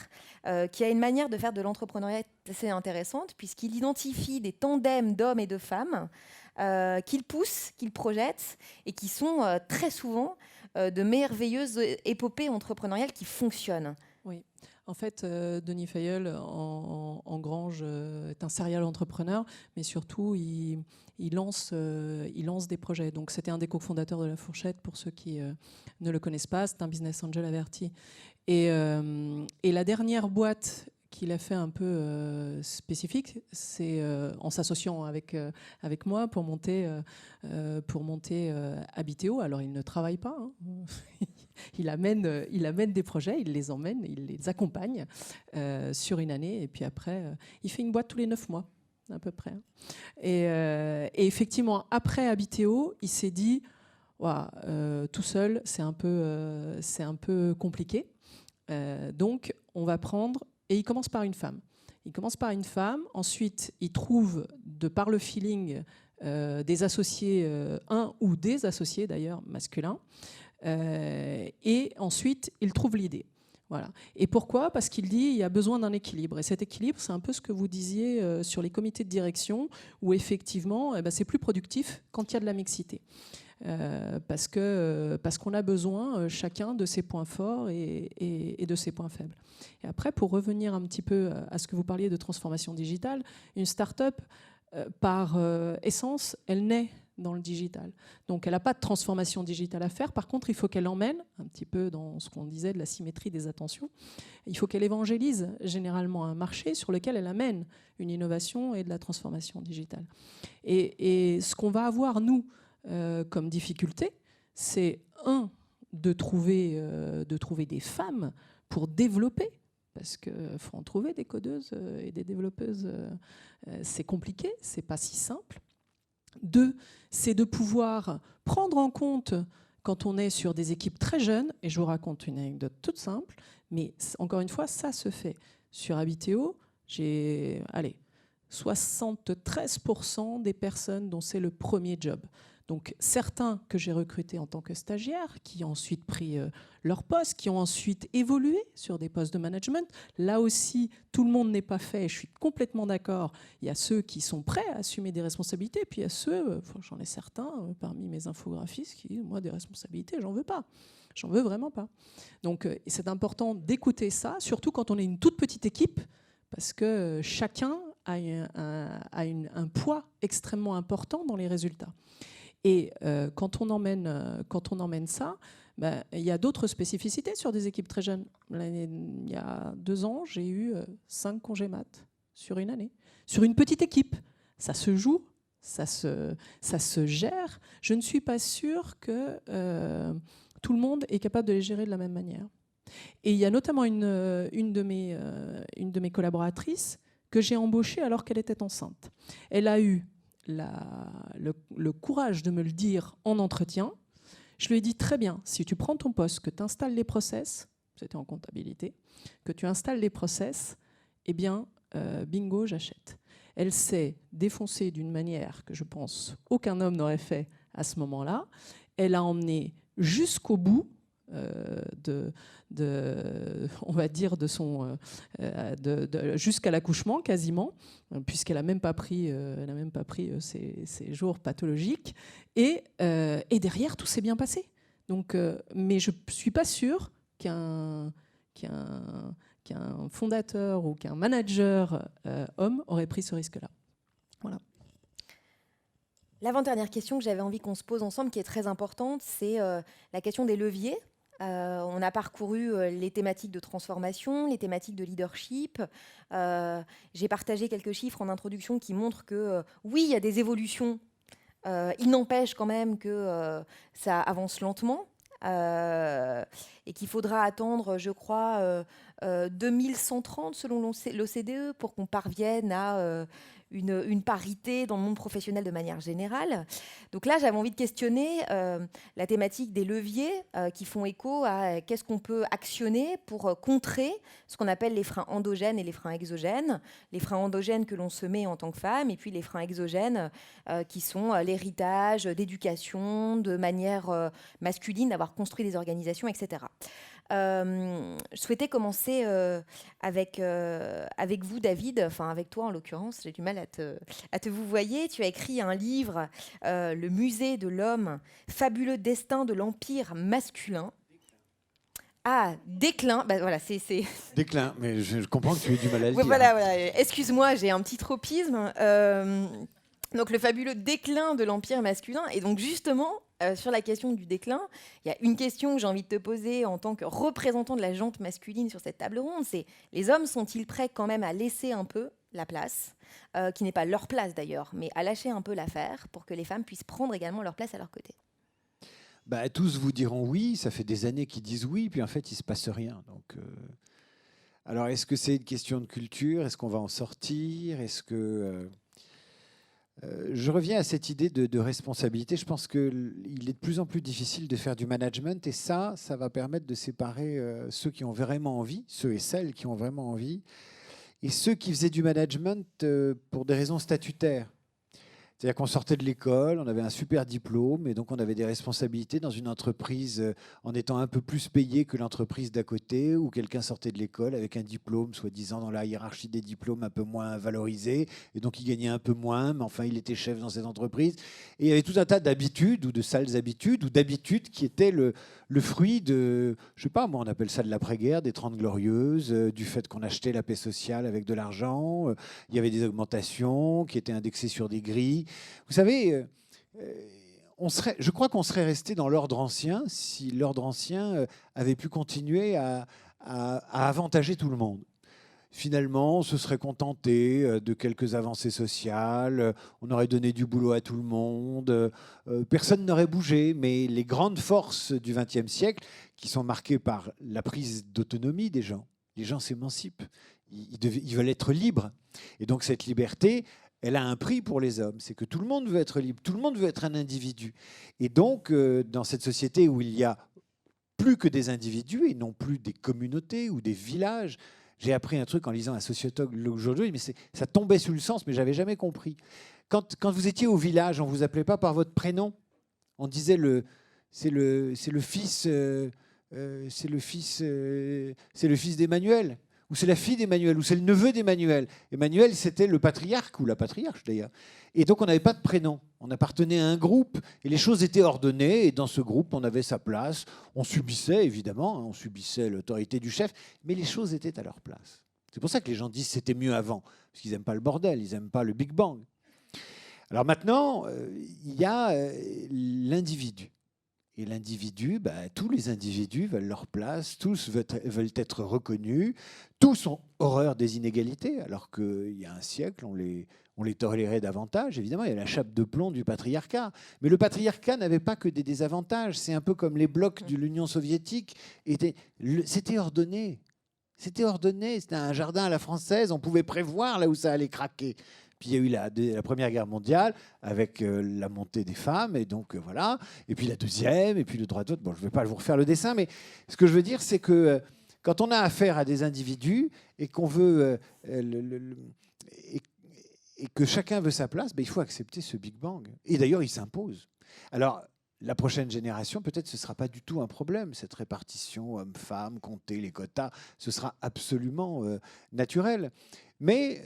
qui a une manière de faire de l'entrepreneuriat assez intéressante, puisqu'il identifie des tandems d'hommes et de femmes qu'il pousse, qu'il projette, et qui sont très souvent de merveilleuses épopées entrepreneuriales qui fonctionnent. Oui. En fait, Denis Fayolle, en Grange, est un serial entrepreneur, mais surtout, il lance des projets. Donc, c'était un des cofondateurs de La Fourchette, pour ceux qui ne le connaissent pas. C'est un business angel averti. Et la dernière boîte qu'il a fait un peu spécifique, c'est en s'associant avec moi pour monter Habiteo. Alors, il ne travaille pas, hein. Il amène des projets, il les emmène, il les accompagne sur une année, et puis après, il fait une boîte tous les 9 mois, à peu près. Et effectivement, après Habiteo, il s'est dit, tout seul, c'est un peu compliqué. Donc, on va prendre... Et il commence par une femme. Ensuite, il trouve, de par le feeling, des associés, un ou des associés d'ailleurs, masculins. Et ensuite, il trouve l'idée. Voilà. Et pourquoi ? Parce qu'il dit qu'il y a besoin d'un équilibre. Et cet équilibre, c'est un peu ce que vous disiez sur les comités de direction, où effectivement, c'est plus productif quand il y a de la mixité. Parce qu'on a besoin chacun de ses points forts et de ses points faibles. Et après, pour revenir un petit peu à ce que vous parliez de transformation digitale, une start-up, par essence, elle naît dans le digital. Donc, elle n'a pas de transformation digitale à faire. Par contre, il faut qu'elle emmène, un petit peu dans ce qu'on disait de la symétrie des attentions, il faut qu'elle évangélise généralement un marché sur lequel elle amène une innovation et de la transformation digitale. Et ce qu'on va avoir, nous, comme difficulté, c'est de trouver des femmes pour développer, parce qu'il faut en trouver des codeuses et des développeuses, c'est compliqué, c'est pas si simple. 2, c'est de pouvoir prendre en compte, quand on est sur des équipes très jeunes, et je vous raconte une anecdote toute simple, mais encore une fois, ça se fait. Sur Habiteo, j'ai 73% des personnes dont c'est le premier job. Donc certains que j'ai recrutés en tant que stagiaires, qui ont ensuite pris leur poste, qui ont ensuite évolué sur des postes de management. Là aussi, tout le monde n'est pas fait, je suis complètement d'accord. Il y a ceux qui sont prêts à assumer des responsabilités, puis il y a ceux, j'en ai certains parmi mes infographistes qui disent, moi, des responsabilités, j'en veux pas. J'en veux vraiment pas. Donc c'est important d'écouter ça, surtout quand on est une toute petite équipe, parce que chacun a un poids extrêmement important dans les résultats. Et quand on emmène ça, ben, il y a d'autres spécificités sur des équipes très jeunes. Il y a 2 ans, j'ai eu 5 congés mat sur une année. Sur une petite équipe, ça se joue, ça se gère. Je ne suis pas sûre que tout le monde est capable de les gérer de la même manière. Et il y a notamment une de mes collaboratrices que j'ai embauchée alors qu'elle était enceinte. Elle a eu le courage de me le dire en entretien. Je lui ai dit, très bien, si tu prends ton poste, que tu installes les process, c'était en comptabilité, que tu installes les process, eh bien, bingo, j'achète. Elle s'est défoncée d'une manière que je pense aucun homme n'aurait fait à ce moment-là. Elle a emmené jusqu'au bout on va dire jusqu'à l'accouchement quasiment, puisqu'elle n'a même pas pris, ses jours pathologiques, et derrière tout s'est bien passé. Donc, mais je suis pas sûre qu'un fondateur ou qu'un manager homme aurait pris ce risque-là. Voilà. L'avant-dernière question que j'avais envie qu'on se pose ensemble, qui est très importante, c'est la question des leviers. On a parcouru les thématiques de transformation, les thématiques de leadership. J'ai partagé quelques chiffres en introduction qui montrent que oui, il y a des évolutions. Il n'empêche quand même que ça avance lentement et qu'il faudra attendre, je crois, 2130 selon l'OCDE pour qu'on parvienne à une parité dans le monde professionnel de manière générale. Donc là, j'avais envie de questionner la thématique des leviers qui font écho à qu'est-ce qu'on peut actionner pour contrer ce qu'on appelle les freins endogènes et les freins exogènes. Les freins endogènes que l'on se met en tant que femme, et puis les freins exogènes qui sont l'héritage d'éducation, de manière masculine, d'avoir construit des organisations, etc. Je souhaitais commencer avec vous, David, enfin avec toi en l'occurrence, j'ai du mal à te vous voyer. Tu as écrit un livre, Le musée de l'homme, fabuleux destin de l'empire masculin. Ah, déclin, bah voilà, c'est... Déclin, mais je comprends que tu aies du mal à le dire. Voilà. Excuse-moi, j'ai un petit tropisme. Donc le fabuleux déclin de l'empire masculin, et donc justement... sur la question du déclin, il y a une question que j'ai envie de te poser en tant que représentant de la gente masculine sur cette table ronde, c'est les hommes sont-ils prêts quand même à laisser un peu la place, qui n'est pas leur place d'ailleurs, mais à lâcher un peu l'affaire pour que les femmes puissent prendre également leur place à leur côté? Bah, tous vous diront oui, ça fait des années qu'ils disent oui, puis en fait il ne se passe rien. Donc, alors est-ce que c'est une question de culture? Est-ce qu'on va en sortir? Est-ce que... je reviens à cette idée de responsabilité. Je pense qu'il est de plus en plus difficile de faire du management, et ça va permettre de séparer ceux qui ont vraiment envie, ceux et celles qui ont vraiment envie, et ceux qui faisaient du management pour des raisons statutaires. C'est-à-dire qu'on sortait de l'école, on avait un super diplôme, et donc on avait des responsabilités dans une entreprise en étant un peu plus payé que l'entreprise d'à côté, ou quelqu'un sortait de l'école avec un diplôme, soi-disant dans la hiérarchie des diplômes un peu moins valorisé, et donc il gagnait un peu moins, mais enfin il était chef dans cette entreprise. Et il y avait tout un tas d'habitudes, ou de sales habitudes, ou d'habitudes qui étaient le fruit de, je sais pas, moi on appelle ça de l'après-guerre, des 30 glorieuses, du fait qu'on achetait la paix sociale avec de l'argent, il y avait des augmentations qui étaient indexées sur des grilles. Vous savez, je crois qu'on serait resté dans l'ordre ancien si l'ordre ancien avait pu continuer à avantager tout le monde. Finalement, on se serait contenté de quelques avancées sociales, on aurait donné du boulot à tout le monde, personne n'aurait bougé, mais les grandes forces du XXe siècle, qui sont marquées par la prise d'autonomie des gens, les gens s'émancipent, ils veulent être libres. Et donc cette liberté, elle a un prix pour les hommes, c'est que tout le monde veut être libre, tout le monde veut être un individu. Et donc, dans cette société où il y a plus que des individus et non plus des communautés ou des villages, j'ai appris un truc en lisant un sociologue aujourd'hui, mais ça tombait sous le sens, mais je n'avais jamais compris. Quand vous étiez au village, on ne vous appelait pas par votre prénom, On disait c'est le fils d'Emmanuel, ou c'est la fille d'Emmanuel, ou c'est le neveu d'Emmanuel. Emmanuel, c'était le patriarche, ou la patriarche d'ailleurs. Et donc on n'avait pas de prénom. On appartenait à un groupe, et les choses étaient ordonnées, et dans ce groupe, on avait sa place. On subissait, évidemment, on subissait l'autorité du chef, mais les choses étaient à leur place. C'est pour ça que les gens disent que c'était mieux avant, parce qu'ils n'aiment pas le bordel, ils n'aiment pas le Big Bang. Alors maintenant, il y a l'individu. Et l'individu, tous les individus veulent leur place, tous veulent être reconnus, tous ont horreur des inégalités, alors qu'il y a un siècle, on les tolérait davantage. Évidemment, il y a la chape de plomb du patriarcat. Mais le patriarcat n'avait pas que des désavantages. C'est un peu comme les blocs de l'Union soviétique. C'était ordonné. C'était ordonné. C'était un jardin à la française. On pouvait prévoir là où ça allait craquer. Puis il y a eu la Première Guerre mondiale avec la montée des femmes, et donc voilà. Et puis la deuxième, et puis le droit de vote. Bon, je ne vais pas vous refaire le dessin, mais ce que je veux dire, c'est que quand on a affaire à des individus et qu'on veut et que chacun veut sa place, il faut accepter ce Big Bang. Et d'ailleurs, il s'impose. Alors, la prochaine génération, peut-être ce ne sera pas du tout un problème, cette répartition homme-femme, compter les quotas, ce sera absolument naturel. Mais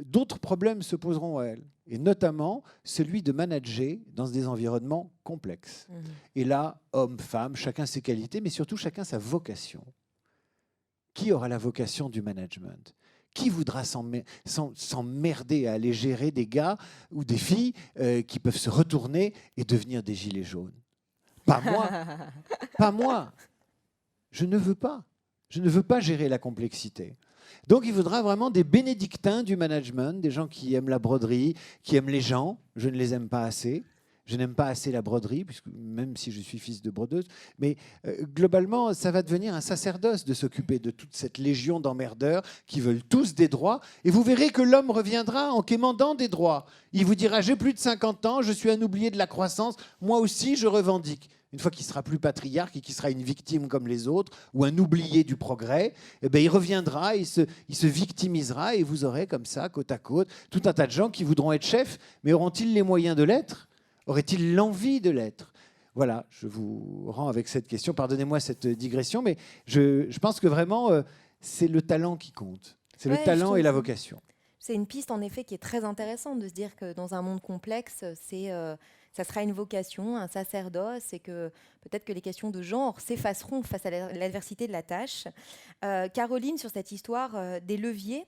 d'autres problèmes se poseront à elle, et notamment celui de manager dans des environnements complexes. Et là, homme, femme, chacun ses qualités, mais surtout chacun sa vocation. Qui aura la vocation du management ? Qui voudra s'emmerder à aller gérer des gars ou des filles qui peuvent se retourner et devenir des gilets jaunes ? Pas moi. Pas moi. Je ne veux pas. Je ne veux pas gérer la complexité. Donc il faudra vraiment des bénédictins du management, des gens qui aiment la broderie, qui aiment les gens. Je ne les aime pas assez. Je n'aime pas assez la broderie, puisque, même si je suis fils de brodeuse. Mais globalement, ça va devenir un sacerdoce de s'occuper de toute cette légion d'emmerdeurs qui veulent tous des droits. Et vous verrez que l'homme reviendra en quémandant des droits. Il vous dira « j'ai plus de 50 ans, je suis un oublié de la croissance, moi aussi je revendique ». Une fois qu'il sera plus patriarche et qu'il sera une victime comme les autres, ou un oublié du progrès, il reviendra, il se victimisera, et vous aurez comme ça, côte à côte, tout un tas de gens qui voudront être chefs, mais auront-ils les moyens de l'être ? Aurait-il l'envie de l'être ? Voilà, je vous rends avec cette question. Pardonnez-moi cette digression, mais je pense que vraiment, c'est le talent qui compte. C'est le talent et la vocation. C'est une piste, en effet, qui est très intéressante de se dire que dans un monde complexe, ça sera une vocation, un sacerdoce, et que peut-être que les questions de genre s'effaceront face à l'adversité de la tâche. Caroline, sur cette histoire des leviers,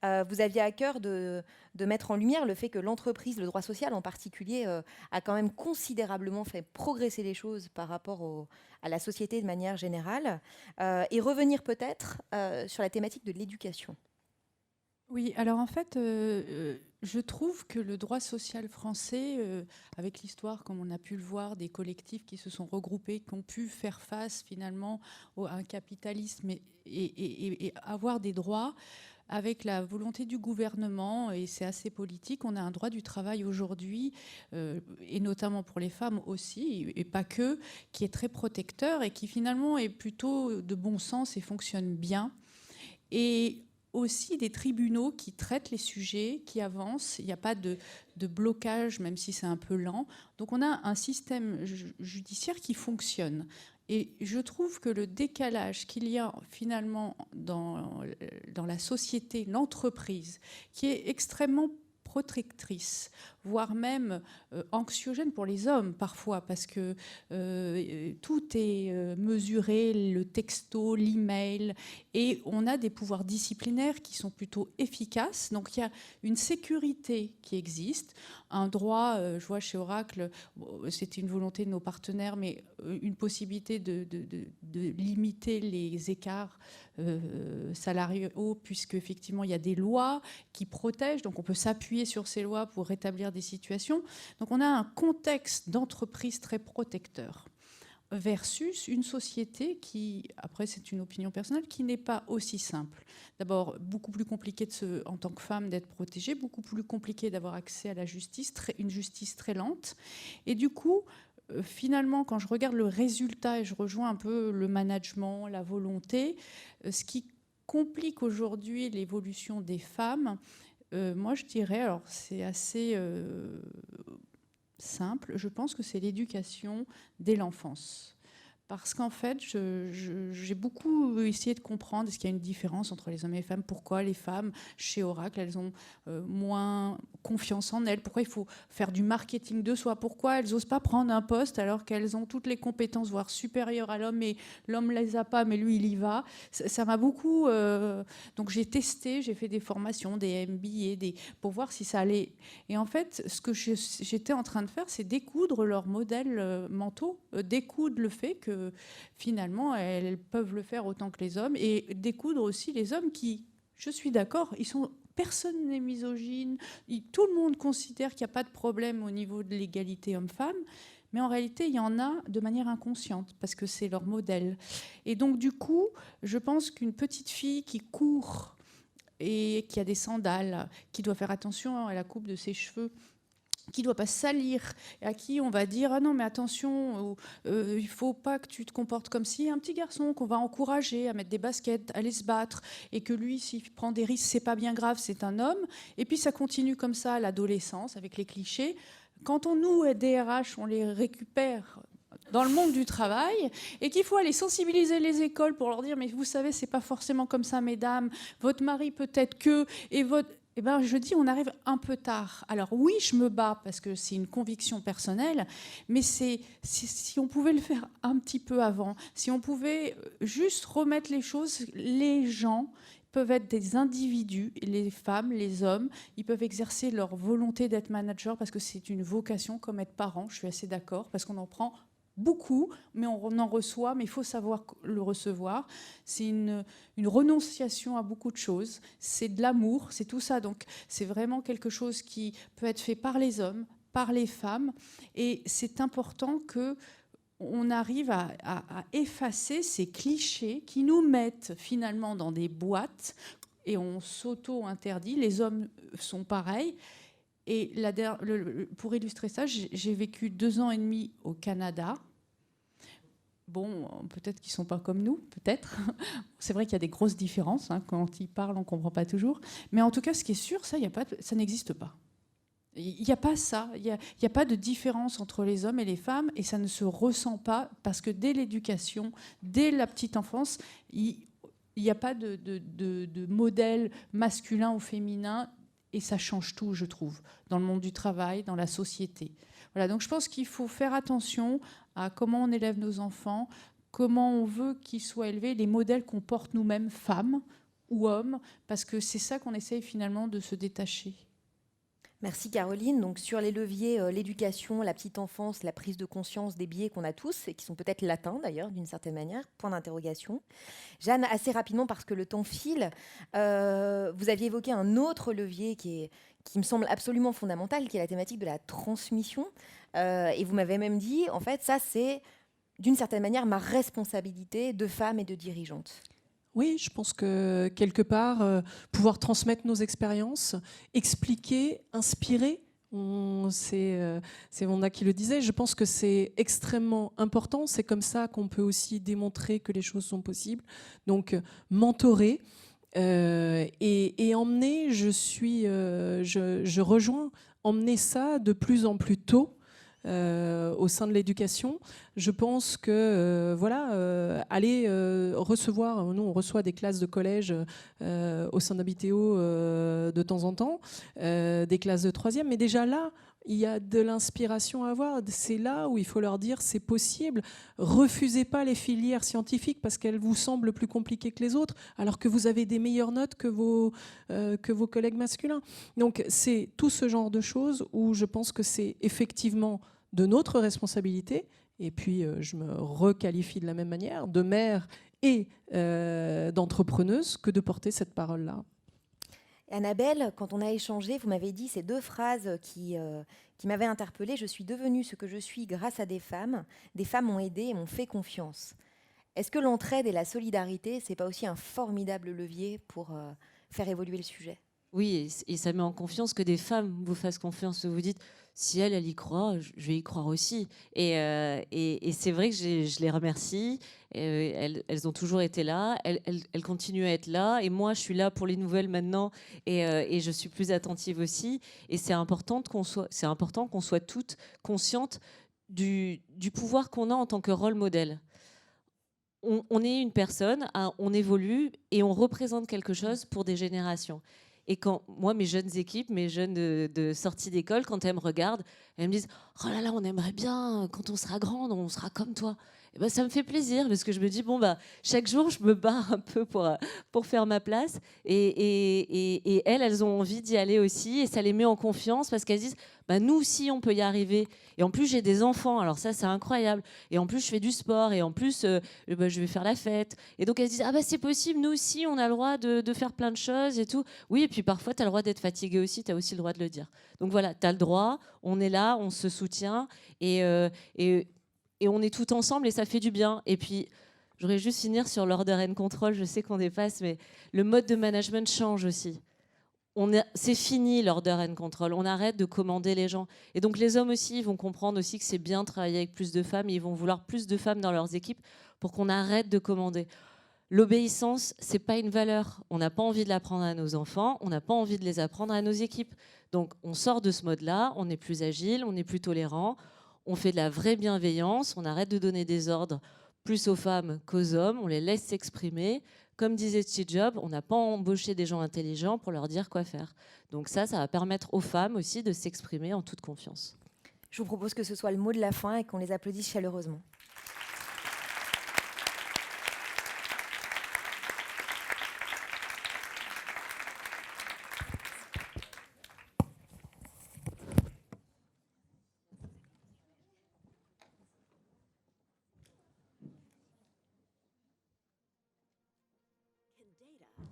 vous aviez à cœur de mettre en lumière le fait que l'entreprise, le droit social en particulier, a quand même considérablement fait progresser les choses par rapport à la société de manière générale, et revenir peut-être sur la thématique de l'éducation. Oui, alors en fait, je trouve que le droit social français, avec l'histoire, comme on a pu le voir, des collectifs qui se sont regroupés, qui ont pu faire face finalement à un capitalisme et avoir des droits, avec la volonté du gouvernement, et c'est assez politique, on a un droit du travail aujourd'hui, et notamment pour les femmes aussi, et pas que, qui est très protecteur et qui finalement est plutôt de bon sens et fonctionne bien. Et aussi des tribunaux qui traitent les sujets, qui avancent. Il n'y a pas de blocage, même si c'est un peu lent. Donc on a un système judiciaire qui fonctionne. Et je trouve que le décalage qu'il y a finalement dans la société, l'entreprise, qui est extrêmement protectrice, voire même anxiogène pour les hommes parfois, parce que tout est mesuré, le texto, l'email, et on a des pouvoirs disciplinaires qui sont plutôt efficaces. Donc il y a une sécurité qui existe, un droit, je vois chez Oracle, c'était une volonté de nos partenaires, mais une possibilité de limiter les écarts salariaux, puisque effectivement il y a des lois qui protègent, donc on peut s'appuyer sur ces lois pour rétablir des situations. Donc on a un contexte d'entreprise très protecteur versus une société qui, après c'est une opinion personnelle, qui n'est pas aussi simple. D'abord, beaucoup plus compliqué en tant que femme d'être protégée, beaucoup plus compliqué d'avoir accès à la justice, une justice très lente. Et du coup, finalement, quand je regarde le résultat, et je rejoins un peu le management, la volonté, ce qui complique aujourd'hui l'évolution des femmes, moi je dirais, alors c'est assez simple, je pense que c'est l'éducation dès l'enfance. Parce qu'en fait, j'ai beaucoup essayé de comprendre est-ce qu'il y a une différence entre les hommes et les femmes, pourquoi les femmes, chez Oracle, elles ont moins confiance en elles, pourquoi il faut faire du marketing de soi, pourquoi elles n'osent pas prendre un poste alors qu'elles ont toutes les compétences, voire supérieures à l'homme, et l'homme ne les a pas, mais lui, il y va. Ça m'a beaucoup... Donc j'ai testé, j'ai fait des formations, des MBA, pour voir si ça allait. Et en fait, ce que j'étais en train de faire, c'est découdre leurs modèles mentaux, découdre le fait que finalement, elles peuvent le faire autant que les hommes, et découdre aussi les hommes qui, je suis d'accord, personne n'est misogyne, tout le monde considère qu'il n'y a pas de problème au niveau de l'égalité homme-femme, mais en réalité, il y en a de manière inconsciente, parce que c'est leur modèle. Et donc, du coup, je pense qu'une petite fille qui court et qui a des sandales, qui doit faire attention à la coupe de ses cheveux, qui ne doit pas salir, et à qui on va dire « Ah non, mais attention, il ne faut pas que tu te comportes comme si un petit garçon qu'on va encourager à mettre des baskets, à aller se battre, et que lui, s'il prend des risques, c'est pas bien grave, c'est un homme. » Et puis ça continue comme ça à l'adolescence, avec les clichés. Quand nous, DRH, on les récupère dans le monde du travail, et qu'il faut aller sensibiliser les écoles pour leur dire « Mais vous savez, c'est pas forcément comme ça, mesdames, votre mari peut-être que... » Eh ben, je dis, on arrive un peu tard. Alors oui, je me bats parce que c'est une conviction personnelle, mais si on pouvait le faire un petit peu avant, si on pouvait juste remettre les choses, les gens peuvent être des individus, les femmes, les hommes, ils peuvent exercer leur volonté d'être manager parce que c'est une vocation comme être parent, je suis assez d'accord, parce qu'on en prend beaucoup, mais on en reçoit, mais il faut savoir le recevoir. C'est une renonciation à beaucoup de choses, c'est de l'amour, c'est tout ça. Donc c'est vraiment quelque chose qui peut être fait par les hommes, par les femmes, et c'est important qu'on arrive à effacer ces clichés qui nous mettent finalement dans des boîtes, et on s'auto-interdit, les hommes sont pareils. Et pour illustrer ça, j'ai vécu 2 ans et demi au Canada. Bon, peut-être qu'ils ne sont pas comme nous, peut-être. C'est vrai qu'il y a des grosses différences. Hein, quand ils parlent, on ne comprend pas toujours. Mais en tout cas, ce qui est sûr, ça n'existe pas. Il n'y a pas ça. Il n'y a pas de différence entre les hommes et les femmes, et ça ne se ressent pas parce que dès l'éducation, dès la petite enfance, il n'y a pas de modèle masculin ou féminin. Et ça change tout, je trouve, dans le monde du travail, dans la société. Voilà, donc je pense qu'il faut faire attention à comment on élève nos enfants, comment on veut qu'ils soient élevés, les modèles qu'on porte nous-mêmes, femmes ou hommes, parce que c'est ça qu'on essaye finalement de se détacher. Merci Caroline. Donc sur les leviers, l'éducation, la petite enfance, la prise de conscience des biais qu'on a tous, et qui sont peut-être latents d'ailleurs, d'une certaine manière, point d'interrogation. Jeanne, assez rapidement, parce que le temps file, vous aviez évoqué un autre levier qui me semble absolument fondamental, qui est la thématique de la transmission. Et vous m'avez même dit, en fait, ça c'est d'une certaine manière ma responsabilité de femme et de dirigeante. Oui, je pense que quelque part, pouvoir transmettre nos expériences, expliquer, inspirer, c'est Wanda qui le disait, je pense que c'est extrêmement important, c'est comme ça qu'on peut aussi démontrer que les choses sont possibles. Donc, mentorer et emmener, je rejoins, emmener ça de plus en plus tôt. Au sein de l'éducation, je pense que aller recevoir, nous on reçoit des classes de collège au sein d'Habiteo de temps en temps, des classes de 3e, mais déjà là, il y a de l'inspiration à avoir. C'est là où il faut leur dire c'est possible. Refusez pas les filières scientifiques parce qu'elles vous semblent plus compliquées que les autres, alors que vous avez des meilleures notes que vos collègues masculins. Donc c'est tout ce genre de choses où je pense que c'est effectivement de notre responsabilité. Et puis je me requalifie de la même manière, de mère et d'entrepreneuse, que de porter cette parole-là. Annabelle, quand on a échangé, vous m'avez dit ces 2 phrases qui m'avaient interpellée. Je suis devenue ce que je suis grâce à des femmes. Des femmes m'ont aidée et m'ont fait confiance. Est-ce que l'entraide et la solidarité, c'est pas aussi un formidable levier pour faire évoluer le sujet ? Oui, et ça met en confiance que des femmes vous fassent confiance. Vous dites, si elle y croit, je vais y croire aussi. Et c'est vrai que je les remercie. Elles ont toujours été là. Elles continuent à être là. Et moi, je suis là pour les nouvelles maintenant. Et je suis plus attentive aussi. Et c'est important qu'on soit toutes conscientes du pouvoir qu'on a en tant que rôle modèle. On est une personne, on évolue et on représente quelque chose pour des générations. Et quand moi, mes jeunes équipes, mes jeunes de sortie d'école, quand elles me regardent, elles me disent « Oh là là, on aimerait bien, quand on sera grande, on sera comme toi ». Et ben, ça me fait plaisir parce que je me dis, bon, bah, chaque jour, je me bats un peu pour faire ma place. Et elles ont envie d'y aller aussi. Et ça les met en confiance parce qu'elles disent, bah, nous aussi, on peut y arriver. Et en plus, j'ai des enfants. Alors ça, c'est incroyable. Et en plus, je fais du sport. Et en plus, bah, je vais faire la fête. Et donc, elles se disent, ah bah, c'est possible. Nous aussi, on a le droit de faire plein de choses et tout. Oui, et puis parfois, tu as le droit d'être fatigué aussi. Tu as aussi le droit de le dire. Donc voilà, tu as le droit. On est là, on se soutient. Et on est tout ensemble et ça fait du bien. Et puis, je voudrais juste finir sur l'order and control. Je sais qu'on dépasse, mais le mode de management change aussi. C'est fini l'order and control. On arrête de commander les gens. Et donc, les hommes aussi, ils vont comprendre aussi que c'est bien de travailler avec plus de femmes. Ils vont vouloir plus de femmes dans leurs équipes pour qu'on arrête de commander. L'obéissance, c'est pas une valeur. On n'a pas envie de l'apprendre à nos enfants. On n'a pas envie de les apprendre à nos équipes. Donc, on sort de ce mode-là. On est plus agile, on est plus tolérant. On fait de la vraie bienveillance, on arrête de donner des ordres plus aux femmes qu'aux hommes, on les laisse s'exprimer. Comme disait Steve Jobs, on n'a pas embauché des gens intelligents pour leur dire quoi faire. Donc ça va permettre aux femmes aussi de s'exprimer en toute confiance. Je vous propose que ce soit le mot de la fin et qu'on les applaudisse chaleureusement.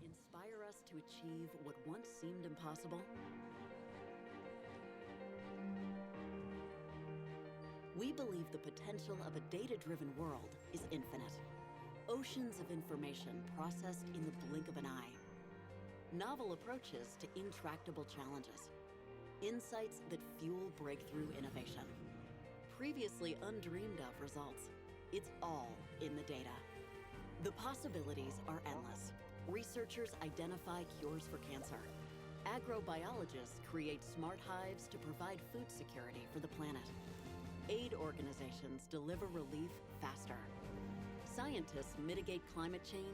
Inspire us to achieve what once seemed impossible? We believe the potential of a data-driven world is infinite. Oceans of information processed in the blink of an eye. Novel approaches to intractable challenges. Insights that fuel breakthrough innovation. Previously undreamed of results. It's all in the data. The possibilities are endless. Researchers identify cures for cancer. Agrobiologists create smart hives to provide food security for the planet. Aid organizations deliver relief faster. Scientists mitigate climate change